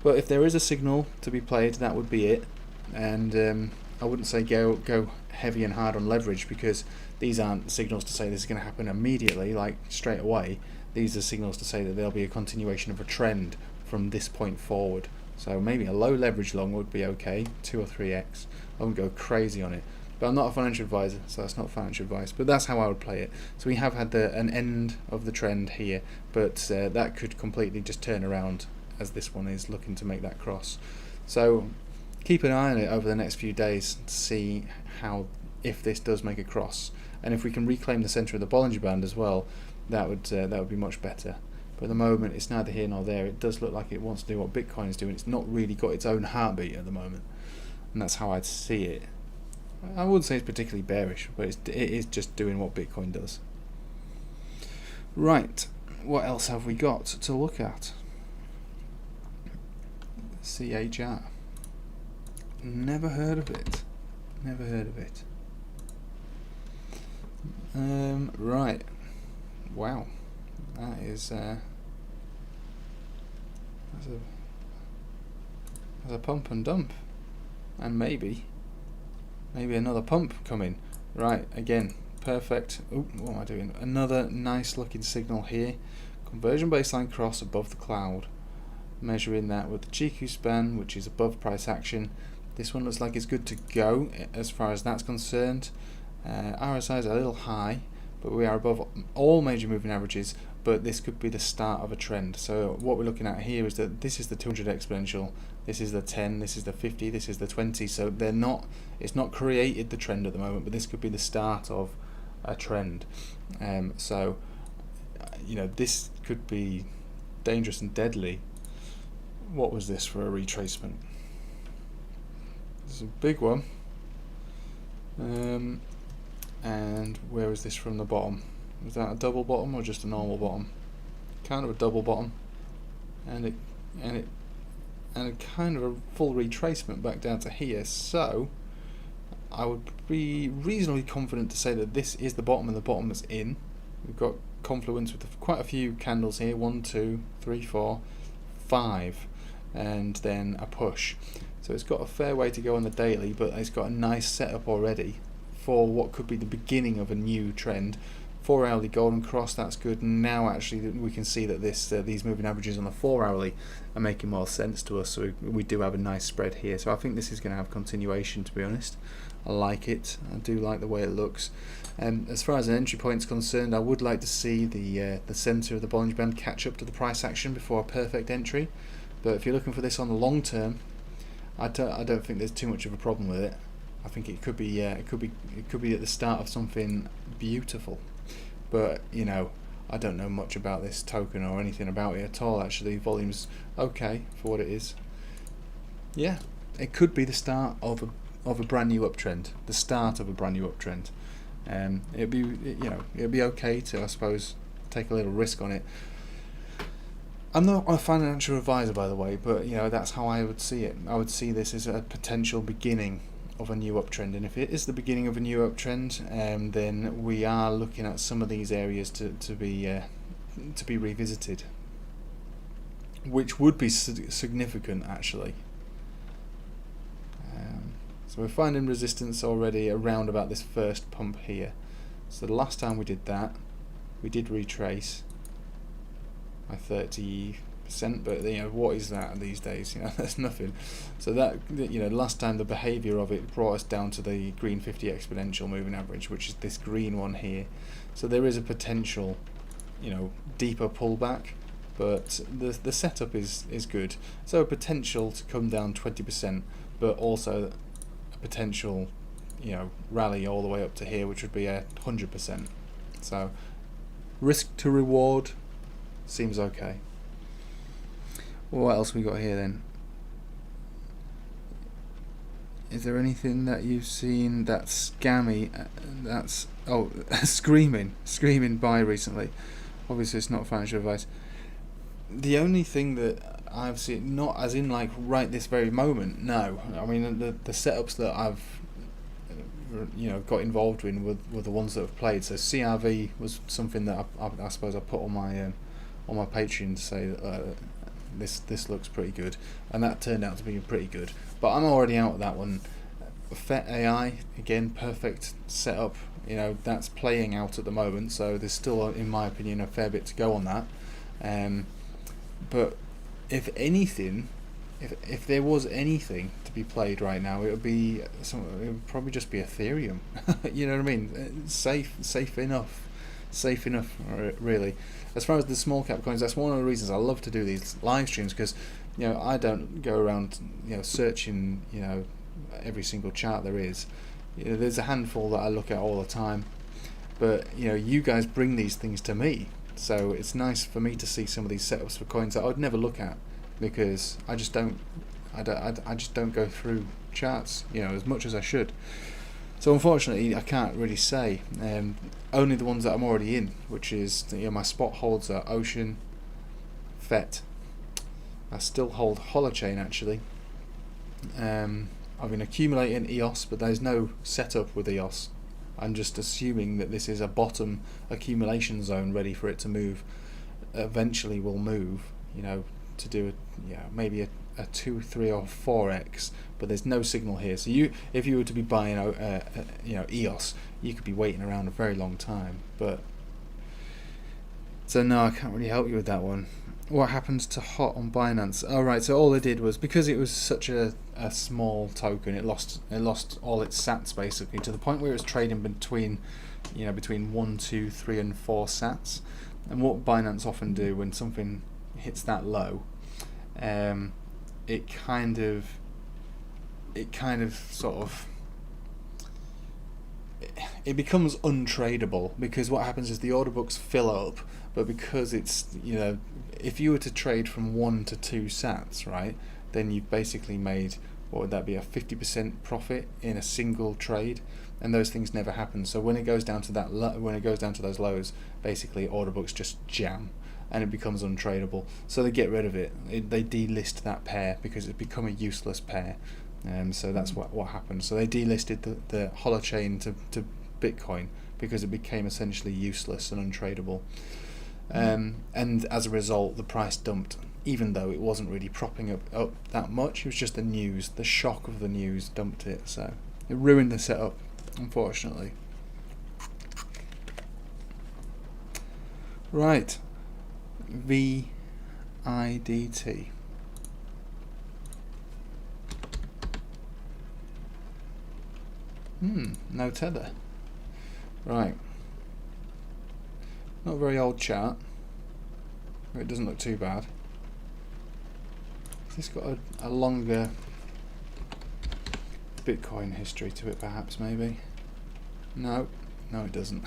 But if there is a signal to be played, that would be it. And I wouldn't say go heavy and hard on leverage, because these aren't signals to say this is going to happen immediately, like straight away. These are signals to say that there'll be a continuation of a trend from this point forward. So maybe a low leverage long would be okay, 2 or 3x. I wouldn't go crazy on it. But I'm not a financial advisor, so that's not financial advice. But that's how I would play it. So we have had an end of the trend here, but that could completely just turn around as this one is looking to make that cross. So keep an eye on it over the next few days to see if this does make a cross, and if we can reclaim the center of the Bollinger Band as well, that would be much better. But at the moment, it's neither here nor there. It does look like it wants to do what Bitcoin is doing. It's not really got its own heartbeat at the moment, and that's how I'd see it. I wouldn't say it's particularly bearish, but it is just doing what Bitcoin does. Right, what else have we got to look at? CHR. Never heard of it. Never heard of it. Right. Wow. That is that's a pump and dump. And maybe another pump coming. Right, again, perfect. Oh, what am I doing? Another nice looking signal here. Conversion baseline cross above the cloud. Measuring that with the Chiku span, which is above price action. This one looks like it's good to go as far as that's concerned. RSI is a little high, but we are above all major moving averages, but this could be the start of a trend. So what we're looking at here is that this is the 200 exponential, this is the 10, this is the 50, this is the 20, so it's not created the trend at the moment, but this could be the start of a trend. So this could be dangerous and deadly. What was this for a retracement? This is a big one. And where is this from the bottom? Was that a double bottom or just a normal bottom? Kind of a double bottom, and a kind of a full retracement back down to here. So I would be reasonably confident to say that this is the bottom, and the bottom is in. We've got confluence with quite a few candles here. 1, 2, 3, 4, 5, and then a push. So it's got a fair way to go on the daily, but it's got a nice setup already for what could be the beginning of a new trend. 4 hourly golden cross, that's good. Now actually we can see that these moving averages on the 4 hourly are making more sense to us, so we do have a nice spread here. So I think this is going to have continuation, to be honest. I like it. I do like the way it looks. As far as an entry point is concerned, I would like to see the center of the Bollinger Band catch up to the price action before a perfect entry. But if you're looking for this on the long term, I don't think there's too much of a problem with it. I think it could be at the start of something beautiful. But I don't know much about this token or anything about it at all. Actually, volume's okay for what it is. Yeah, it could be the start of a brand new uptrend. The start of a brand new uptrend. It'd be okay to, I suppose, take a little risk on it. I'm not a financial advisor, by the way, but that's how I would see it. I would see this as a potential beginning of a new uptrend, and if it is the beginning of a new uptrend, then we are looking at some of these areas to be revisited, which would be significant actually. So we're finding resistance already around about this first pump here. So the last time we did that, we did retrace by 30%, but you know, what is that these days? You know, that's nothing. So that, you know, last time the behavior of it brought us down to the green 50 exponential moving average, which is this green one here. So there is a potential, you know, deeper pullback, but the setup is good. So a potential to come down 20%, but also a potential, you know, rally all the way up to here, which would be 100%. So risk to reward seems okay. What else we got here then? Is there anything that you've seen that's scammy? That's screaming buy recently. Obviously, it's not financial advice. The only thing that I've seen, not as in like right this very moment, no. I mean, the setups that I've, you know, got involved in were the ones that have played. So CRV was something that I suppose I put on my Patreon to say that this looks pretty good, and that turned out to be pretty good. But I'm already out of that one. FET AI, again, perfect setup. You know, that's playing out at the moment, so there's still, in my opinion, a fair bit to go on that. But if anything, if there was anything to be played right now, it would probably just be Ethereum. You know what I mean? Safe enough, really. As far as the small cap coins, that's one of the reasons I love to do these live streams, because, you know, I don't go around, you know, searching, you know, every single chart there is. You know, there's a handful that I look at all the time, but you know, you guys bring these things to me, so it's nice for me to see some of these setups for coins that I would never look at, because I just don't go through charts, you know, as much as I should. So unfortunately, I can't really say. Only the ones that I'm already in, which is, you know, my spot holds are Ocean, FET. I still hold Holochain actually. I've been accumulating EOS, but there's no setup with EOS. I'm just assuming that this is a bottom accumulation zone ready for it to move. Eventually will move, you know, to do maybe a 2, 3 or 4x, but there's no signal here. So if you were to be buying you know, EOS, you could be waiting around a very long time. But so no, I can't really help you with that one. What happens to HOT on Binance? Oh right, so all they did was, because it was such a small token, it lost all its sats basically, to the point where it was trading between 1, 2, 3 and 4 sats. And what Binance often do when something hits that low, it kind of becomes untradeable, because what happens is the order books fill up, but because it's, you know, if you were to trade from 1 to 2 sats, right, then you've basically made, what would that be, a 50% profit in a single trade, and those things never happen. So when it goes down to those lows, basically order books just jam, and it becomes untradeable. So they get rid of it. They delist that pair because it's become a useless pair. So that's what happened. So they delisted the Holochain to Bitcoin because it became essentially useless and untradeable. And as a result, the price dumped, even though it wasn't really propping up that much. It was just the shock of the news dumped it. So it ruined the setup, unfortunately. Right, VIDT. No tether. Right. Not a very old chart. It doesn't look too bad. Has this got a longer Bitcoin history to it, perhaps, maybe? No, it doesn't.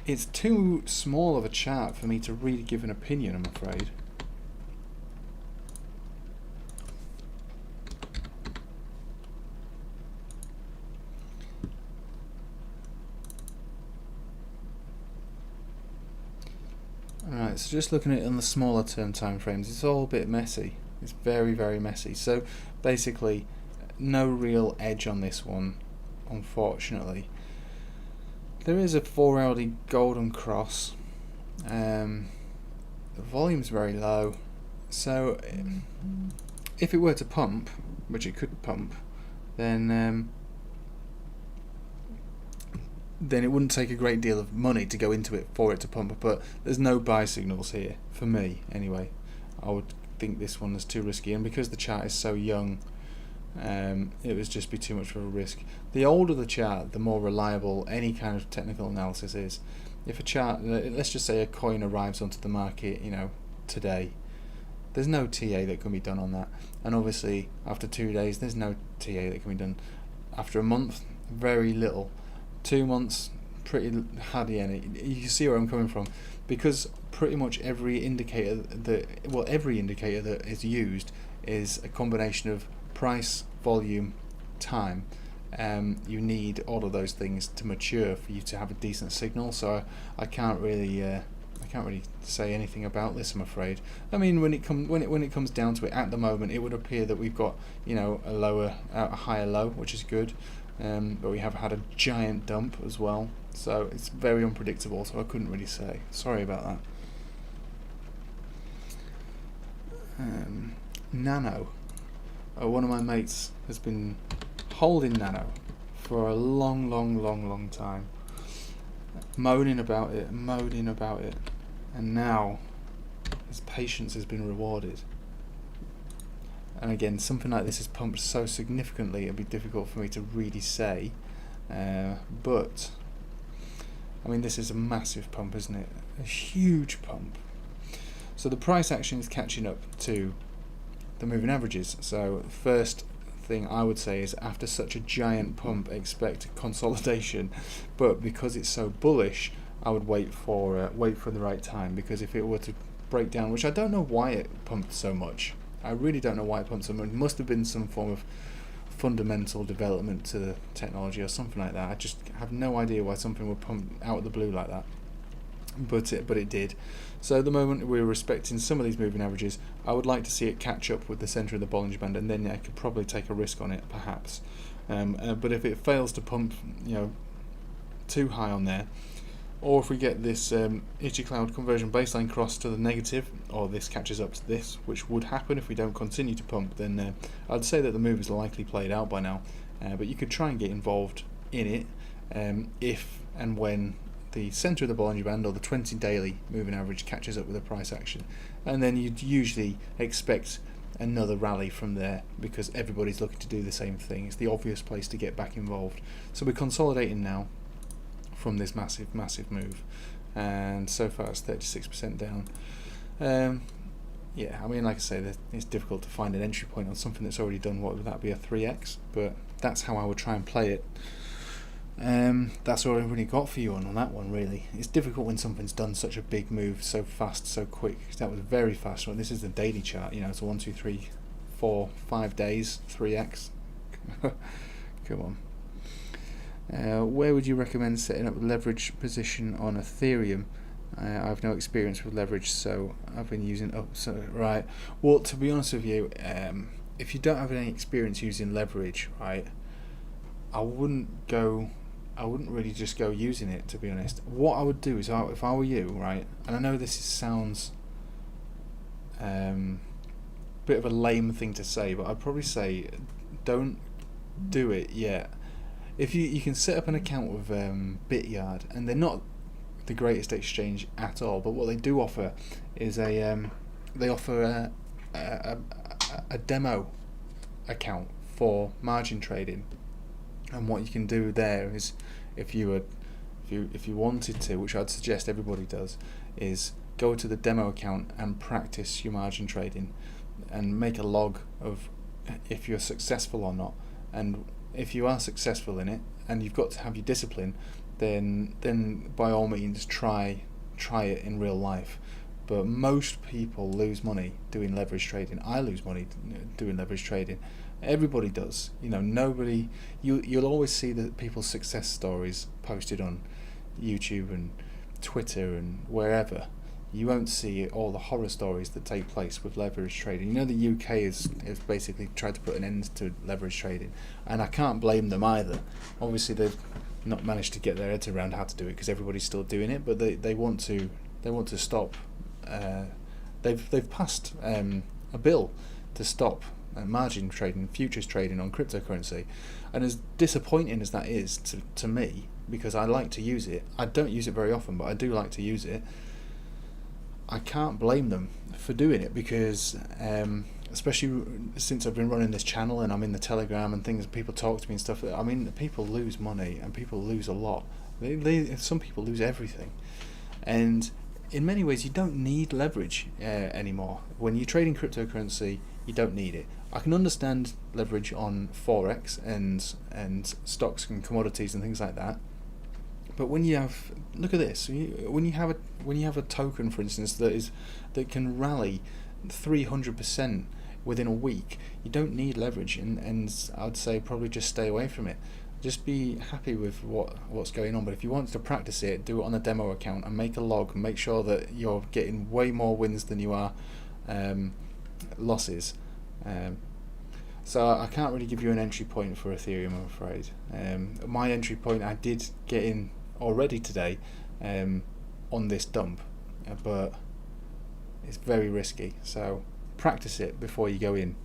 It's too small of a chart for me to really give an opinion, I'm afraid. Alright, so just looking at it on the smaller term time frames, it's all a bit messy. It's very, very messy. So basically, no real edge on this one, unfortunately. There is a 4-hourly golden cross. The volume's very low. So if it were to pump, which it could pump, then then it wouldn't take a great deal of money to go into it for it to pump. But there's no buy signals here, for me anyway. I would think this one is too risky, and because the chart is so young, it would just be too much of a risk. The older the chart, the more reliable any kind of technical analysis is. If a chart, let's just say a coin arrives onto the market, today, there's no TA that can be done on that. And obviously, after 2 days, there's no TA that can be done. After a month, very little. 2 months, pretty hardly any. You see where I'm coming from, because pretty much every indicator that is used is a combination of price, volume, time. You need all of those things to mature for you to have a decent signal. So I can't really say anything about this, I'm afraid. I mean, when it comes down to it, at the moment, it would appear that we've got a higher low, which is good. But we have had a giant dump as well, so it's very unpredictable, so I couldn't really say. Sorry about that. Nano. One of my mates has been holding Nano for a long time, moaning about it, and now his patience has been rewarded. And again, something like this is pumped so significantly, it'd be difficult for me to really say. But I mean, this is a massive pump, isn't it? A huge pump. So the price action is catching up to the moving averages. So first thing I would say is, after such a giant pump, expect consolidation. But because it's so bullish, I would wait for the right time, because if it were to break down, which I don't know why it pumped so much. I really don't know why it pumped so much. It must have been some form of fundamental development to the technology or something like that. I just have no idea why something would pump out of the blue like that. But it did. So at the moment, we're respecting some of these moving averages. I would like to see it catch up with the centre of the Bollinger Band, and then I could probably take a risk on it, perhaps. But if it fails to pump, too high on there, or if we get this Ichimoku Cloud conversion baseline cross to the negative, or this catches up to this, which would happen if we don't continue to pump, then I'd say that the move is likely played out by now. But you could try and get involved in it if and when the centre of the Bollinger Band or the 20 daily moving average catches up with the price action. And then you'd usually expect another rally from there, because everybody's looking to do the same thing. It's the obvious place to get back involved. So we're consolidating now from this massive move, and so far it's 36% down. Yeah, I mean, like I say, it's difficult to find an entry point on something that's already done. What would that be, a 3x? But that's how I would try and play it. That's all I've really got for you on that one, really. It's difficult when something's done such a big move so fast, so quick. That was very fast. Well, this is the daily chart, it's a 1, 2, 3, 4, 5 days, 3x. Come on. Where would you recommend setting up a leverage position on Ethereum? I have no experience with leverage, so I've been using right. Well, to be honest with you, if you don't have any experience using leverage, right, I wouldn't really just go using it, to be honest. What I would do is, if I were you, right, and I know this sounds bit of a lame thing to say, but I'd probably say don't do it yet. If you can set up an account with Bityard, and they're not the greatest exchange at all, but what they do offer is they offer a demo account for margin trading. And what you can do there is, if you wanted to, which I'd suggest everybody does, is go to the demo account and practice your margin trading, and make a log of if you're successful or not. And if you are successful in it, and you've got to have your discipline, then by all means try it in real life. But most people lose money doing leverage trading. I lose money doing leverage trading. Everybody does. Nobody. You'll always see that people's success stories posted on YouTube and Twitter and wherever. You won't see all the horror stories that take place with leverage trading. The UK has basically tried to put an end to leverage trading, and I can't blame them either. Obviously, they've not managed to get their heads around how to do it, because everybody's still doing it, but they want to stop. They've passed a bill to stop margin trading, futures trading on cryptocurrency, and as disappointing as that is to me, because I like to use it. I don't use it very often, but I do like to use it. I can't blame them for doing it because, especially since I've been running this channel and I'm in the Telegram and things, people talk to me and stuff. I mean, people lose money and people lose a lot. Some people lose everything, and in many ways you don't need leverage anymore. When you're trading cryptocurrency, you don't need it. I can understand leverage on forex and stocks and commodities and things like that. But when you have, look at this. When you have a token, for instance, that can rally 300% within a week, you don't need leverage, and I'd say probably just stay away from it. Just be happy with what's going on. But if you want to practice it, do it on a demo account and make a log and make sure that you're getting way more wins than you are losses. So I can't really give you an entry point for Ethereum, I'm afraid. My entry point, I did get in already today on this dump, but it's very risky. So practice it before you go in.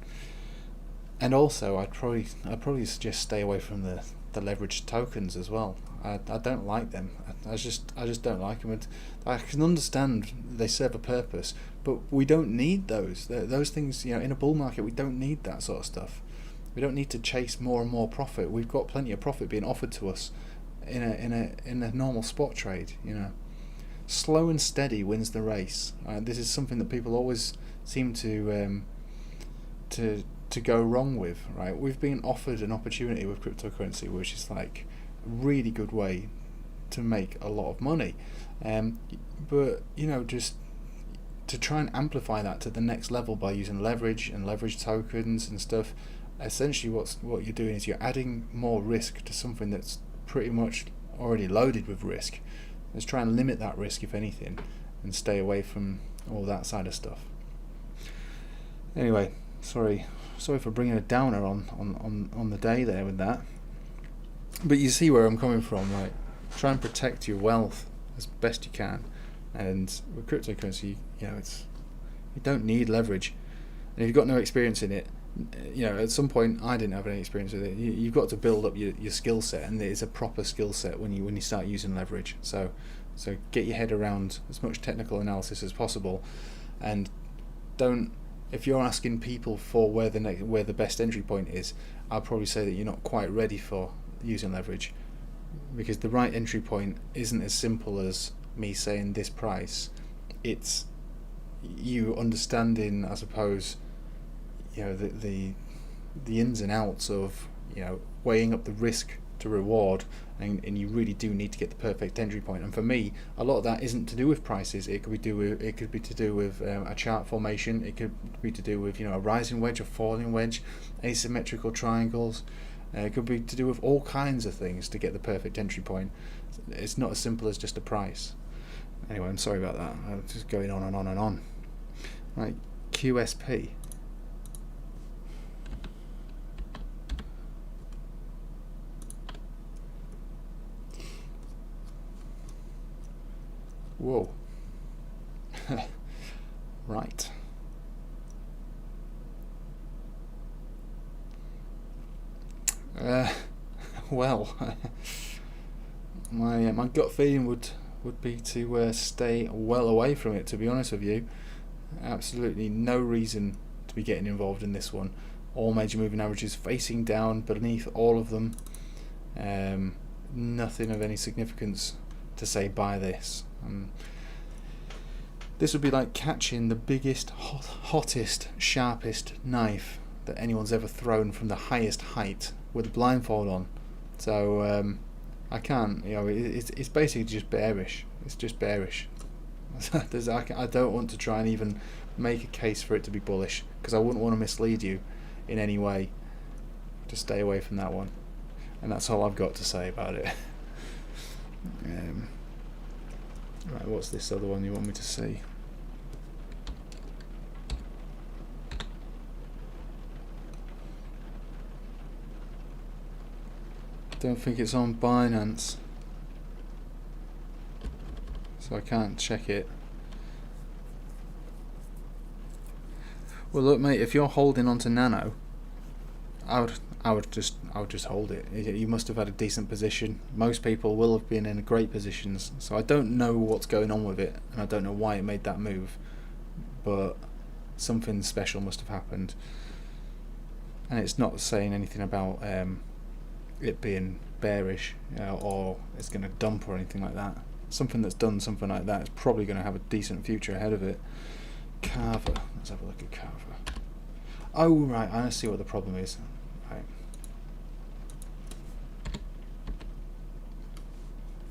And also, I'd probably suggest stay away from the leveraged tokens as well. I don't like them. I just don't like them. I can understand they serve a purpose, but we don't need those. Those things, in a bull market, we don't need that sort of stuff. We don't need to chase more and more profit. We've got plenty of profit being offered to us in a normal spot trade. Slow and steady wins the race. This is something that people always seem to go wrong with, right? We've been offered an opportunity with cryptocurrency, which is like a really good way to make a lot of money, but just to try and amplify that to the next level by using leverage and leverage tokens and stuff. Essentially, what you're doing is you're adding more risk to something that's pretty much already loaded with risk. Let's try and limit that risk, if anything, and stay away from all that side of stuff. Anyway, sorry for bringing a downer on the day there with that. But you see where I'm coming from, right? Try and protect your wealth as best you can. And with cryptocurrency, you don't need leverage. And if you've got no experience in it, at some point I didn't have any experience with it. You've got to build up your skill set, and it's a proper skill set when you start using leverage. So get your head around as much technical analysis as possible, and don't. If you're asking people for where the best entry point is, I'll probably say that you're not quite ready for using leverage, because the right entry point isn't as simple as me saying this price. It's you understanding, I suppose, the ins and outs of weighing up the risk to reward, and you really do need to get the perfect entry point. And for me, a lot of that isn't to do with prices. It could be to do with a chart formation. It could be to do with a rising wedge, a falling wedge, asymmetrical triangles. It could be to do with all kinds of things to get the perfect entry point. It's not as simple as just a price. Anyway, I'm sorry about that. I'm just going on and on and on. Right, QSP. Whoa. Right. Well, my gut feeling would be to stay well away from it, to be honest with you. Absolutely no reason to be getting involved in this one. All major moving averages facing down beneath all of them. Nothing of any significance to say buy this. This would be like catching the biggest, hottest, sharpest knife that anyone's ever thrown from the highest height with a blindfold on. So I can't, it's basically just bearish. It's just bearish. I don't want to try and even make a case for it to be bullish, because I wouldn't want to mislead you in any way. To stay away from that one. And that's all I've got to say about it. Right, what's this other one you want me to see? Don't think it's on Binance, so I can't check it. Well, look, mate, if you're holding on to Nano, I would just hold it. You must have had a decent position. Most people will have been in great positions. So I don't know what's going on with it, and I don't know why it made that move, but something special must have happened. And it's not saying anything about it being bearish or it's going to dump or anything like that. Something that's done something like that is probably going to have a decent future ahead of it. Carver. Let's have a look at Carver. Oh, right, I see what the problem is. Right.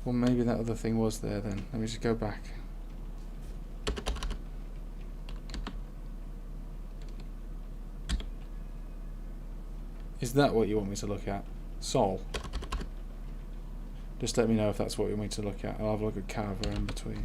Well, maybe that other thing was there then. Let me just go back. Is that what you want me to look at? Sol? Just let me know if that's what you want me to look at. I'll have a look at Carver in between.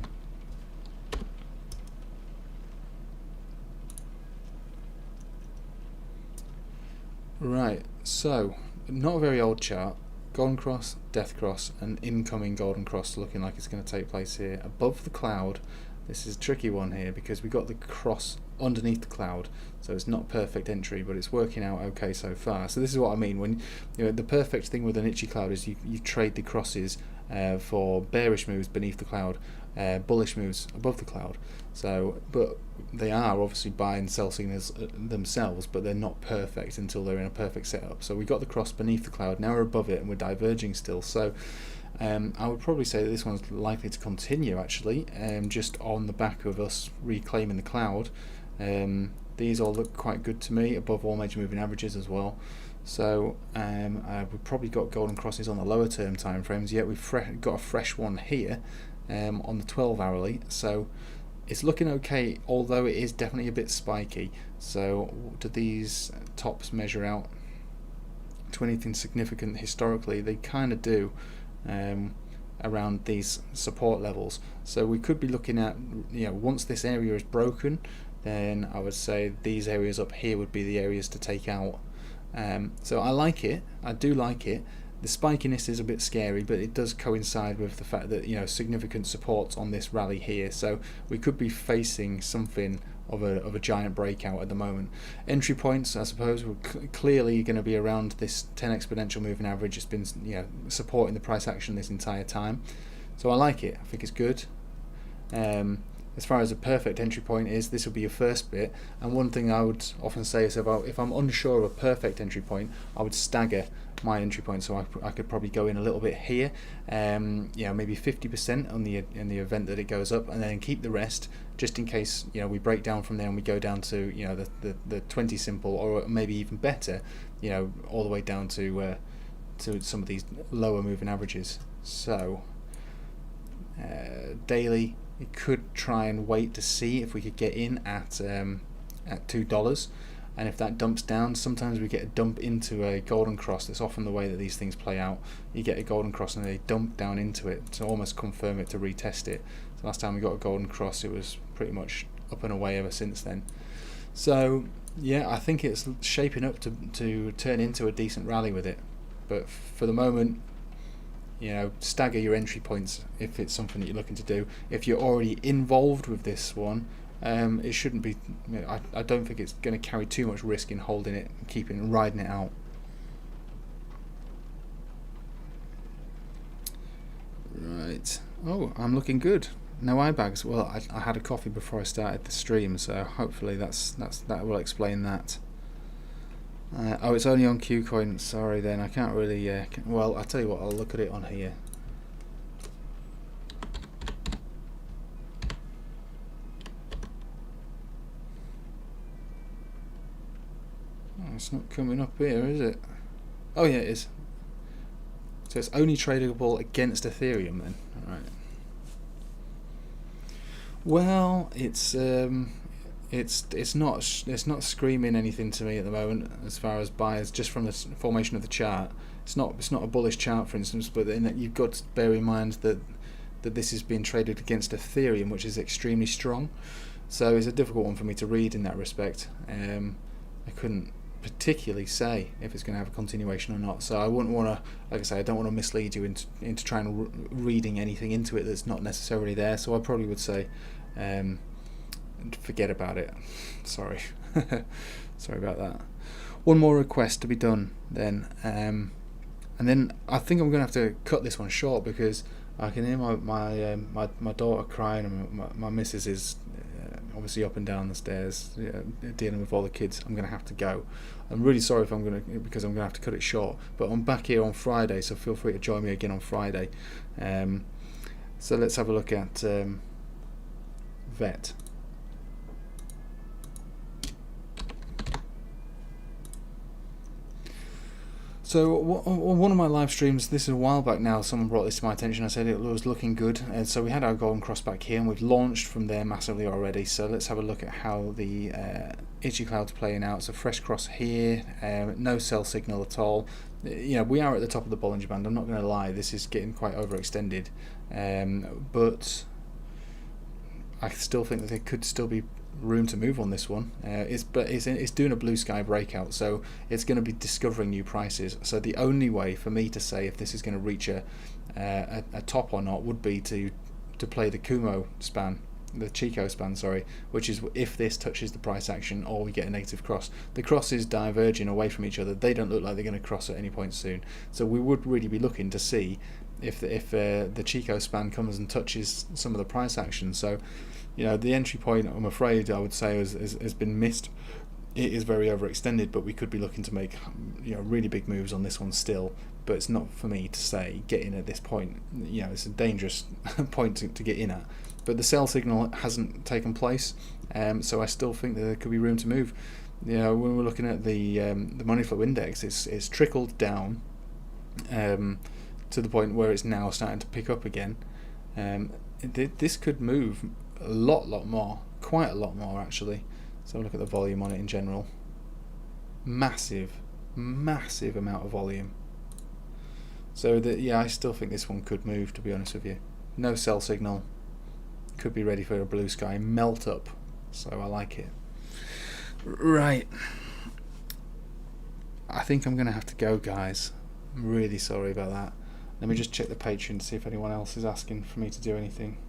Right, so not a very old chart. Golden cross, death cross, and incoming golden cross looking like it's going to take place here above the cloud. This is a tricky one here because we got the cross underneath the cloud, so it's not perfect entry, but it's working out okay so far. So this is what I mean when the perfect thing with an Ichimoku Cloud is you trade the crosses for bearish moves beneath the cloud, bullish moves above the cloud. So, but they are obviously buy and sell signals themselves, but they're not perfect until they're in a perfect setup. So we got the cross beneath the cloud, now we're above it and we're diverging still. So I would probably say that this one's likely to continue actually, just on the back of us reclaiming the cloud. These all look quite good to me, above all major moving averages as well. So we've probably got golden crosses on the lower term time frames, yet we've got a fresh one here on the 12 hourly. So it's looking okay, although it is definitely a bit spiky. So do these tops measure out to anything significant historically? They kind of do. Around these support levels, so we could be looking at, once this area is broken, then I would say these areas up here would be the areas to take out. So I like it, I do like it. The spikiness is a bit scary, but it does coincide with the fact that significant supports on this rally here, so we could be facing something of a giant breakout at the moment. Entry points, I suppose, were clearly going to be around this 10 exponential moving average. It's been supporting the price action this entire time, so I like it. I think it's good. As far as a perfect entry point is, this will be your first bit, and one thing I would often say is if I'm unsure of a perfect entry point, I would stagger my entry point, so I could probably go in a little bit here, maybe 50% in the event that it goes up, and then keep the rest just in case we break down from there and we go down to the 20 simple, or maybe even better, all the way down to some of these lower moving averages. So daily, we could try and wait to see if we could get in at $2, and if that dumps down, sometimes we get a dump into a golden cross. That's often the way that these things play out. You get a golden cross and they dump down into it to almost confirm it, to retest it. So last time we got a golden cross, it was pretty much up and away ever since then. So yeah, I think it's shaping up to turn into a decent rally with it, but for the moment, stagger your entry points if it's something that you're looking to do. If you're already involved with this one, it shouldn't be. I don't think it's going to carry too much risk in holding it, and riding it out. Right. Oh, I'm looking good. No eye bags. Well, I had a coffee before I started the stream, so hopefully that will explain that. Oh, it's only on KuCoin. Sorry, then I can't really. Well, I'll tell you what. I'll look at it on here. Oh, it's not coming up here, is it? Oh yeah, it is. So it's only tradable against Ethereum then. All right. Well, it's not screaming anything to me at the moment as far as buyers, just from the formation of the chart. It's not a bullish chart, for instance, but then you've got to bear in mind that this is being traded against Ethereum, which is extremely strong. So it's a difficult one for me to read in that respect. I couldn't particularly say if it's going to have a continuation or not. So I wouldn't want to, like I say, I don't want to mislead you into trying reading anything into it that's not necessarily there. So I probably would say, forget about it. Sorry. Sorry about that. one more request to be done then, and then I think I'm going to have to cut this one short because I can hear my daughter crying, and my missus is obviously up and down the stairs dealing with all the kids. I'm going to have to go. I'm really sorry because I'm going to have to cut it short, but I'm back here on Friday, so feel free to join me again on Friday. So let's have a look at VET. So on one of my live streams, this is a while back now, someone brought this to my attention. I said it was looking good, and so we had our golden cross back here, and we've launched from there massively already. So let's have a look at how the Ichimoku Cloud's playing out. So fresh cross here, no sell signal at all. We are at the top of the Bollinger Band. I'm not going to lie, this is getting quite overextended, but I still think that there could still be room to move on this one. It's doing a blue sky breakout, so it's going to be discovering new prices. So the only way for me to say if this is going to reach a top or not would be to play the Kumo span, the Chico span, sorry, which is if this touches the price action or we get a negative cross. The crosses diverging away from each other, they don't look like they're going to cross at any point soon. So we would really be looking to see if the Chico span comes and touches some of the price action. So the entry point, I'm afraid, I would say has been missed. It is very overextended, but we could be looking to make really big moves on this one still. But it's not for me to say get in at this point. It's a dangerous point to get in at. But the sell signal hasn't taken place, so I still think that there could be room to move. When we're looking at the money flow index, it's trickled down to the point where it's now starting to pick up again. This could move a lot more, quite a lot more actually. So look at the volume on it in general. Massive amount of volume. So I still think this one could move, to be honest with you. No sell signal. Could be ready for a blue sky melt up. So I like it. Right. I think I'm going to have to go, guys. I'm really sorry about that. Let me just check the Patreon to see if anyone else is asking for me to do anything.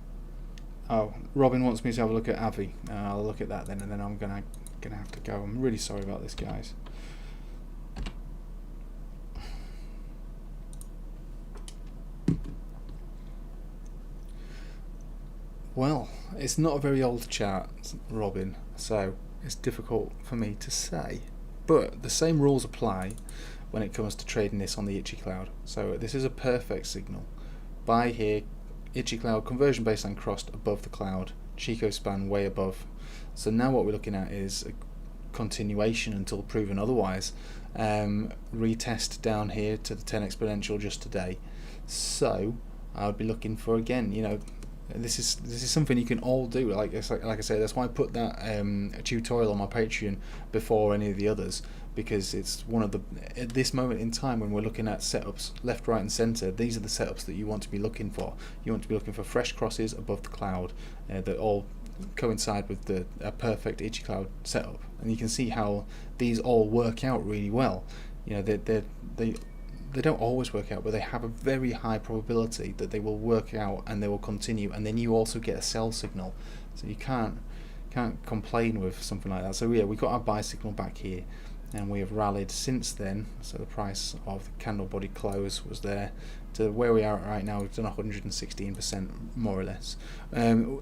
Oh, Robin wants me to have a look at Avi. I'll look at that then, and then I'm gonna have to go. I'm really sorry about this, guys. Well, it's not a very old chart, Robin, so it's difficult for me to say. But the same rules apply when it comes to trading this on the Ichimoku Cloud. So this is a perfect signal. Buy here, Ichimoku Cloud, conversion baseline crossed above the cloud, Chico span way above. So now what we're looking at is a continuation until proven otherwise. Retest down here to the 10 exponential just today. So I would be looking for, again, this is something you can all do. Like I say, that's why I put that tutorial on my Patreon before any of the others, because it's one of at this moment in time when we're looking at setups left, right and center, these are the setups that you want to be looking for. You want to be looking for fresh crosses above the cloud that all coincide with a perfect Ichimoku Cloud setup, and you can see how these all work out really well. They don't always work out, but they have a very high probability that they will work out and they will continue, and then you also get a sell signal, so you can't complain with something like that. So we got our buy signal back here, and we have rallied since then. So the price of the candle body close was there to where we are right now. We've done 116% more or less.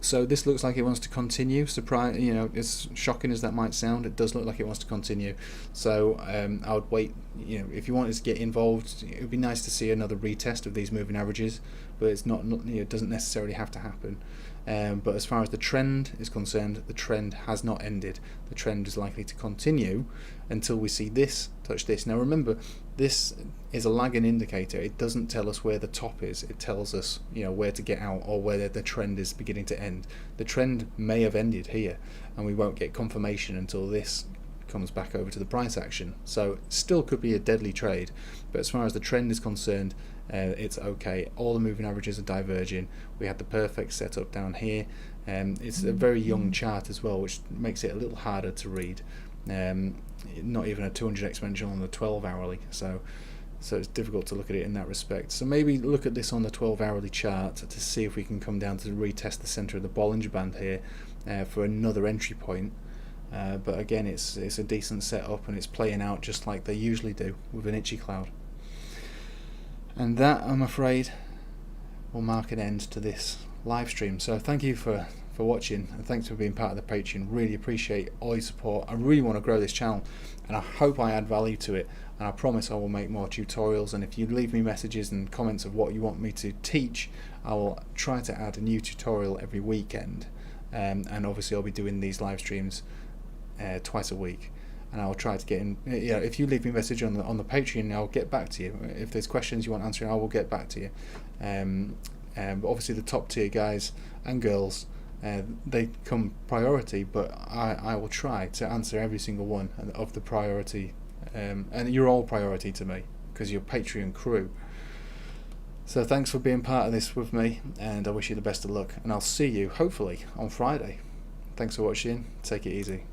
So this looks like it wants to continue. Surprise, as shocking as that might sound, it does look like it wants to continue. So I would wait. If you wanted to get involved, it would be nice to see another retest of these moving averages, but it's not it doesn't necessarily have to happen. But as far as the trend is concerned, the trend has not ended. The trend is likely to continue until we see this touch this. Now remember, this is a lagging indicator. It doesn't tell us where the top is. It tells us where to get out or where the trend is beginning to end. The trend may have ended here, and we won't get confirmation until this comes back over to the price action. So it still could be a deadly trade, but as far as the trend is concerned, it's okay. All the moving averages are diverging. We had the perfect setup down here. It's a very young chart as well, which makes it a little harder to read. Not even a 200 exponential on the 12 hourly, so it's difficult to look at it in that respect. So maybe look at this on the 12 hourly chart to see if we can come down to retest the center of the Bollinger Band here for another entry point. but again, it's a decent setup, and it's playing out just like they usually do with an Ichimoku Cloud. And that, I'm afraid, will mark an end to this live stream. So thank you for watching, and thanks for being part of the Patreon. Really appreciate all your support. I really want to grow this channel, and I hope I add value to it, and I promise I will make more tutorials. And if you leave me messages and comments of what you want me to teach, I will try to add a new tutorial every weekend. And obviously I'll be doing these live streams twice a week, and I'll try to get in. If you leave me a message on the Patreon, I'll get back to you. If there's questions you want answering, I will get back to you. But obviously the top tier guys and girls, they come priority, but I will try to answer every single one of the priority, and you're all priority to me because you're Patreon crew. So thanks for being part of this with me, and I wish you the best of luck, and I'll see you hopefully on Friday. Thanks for watching. Take it easy.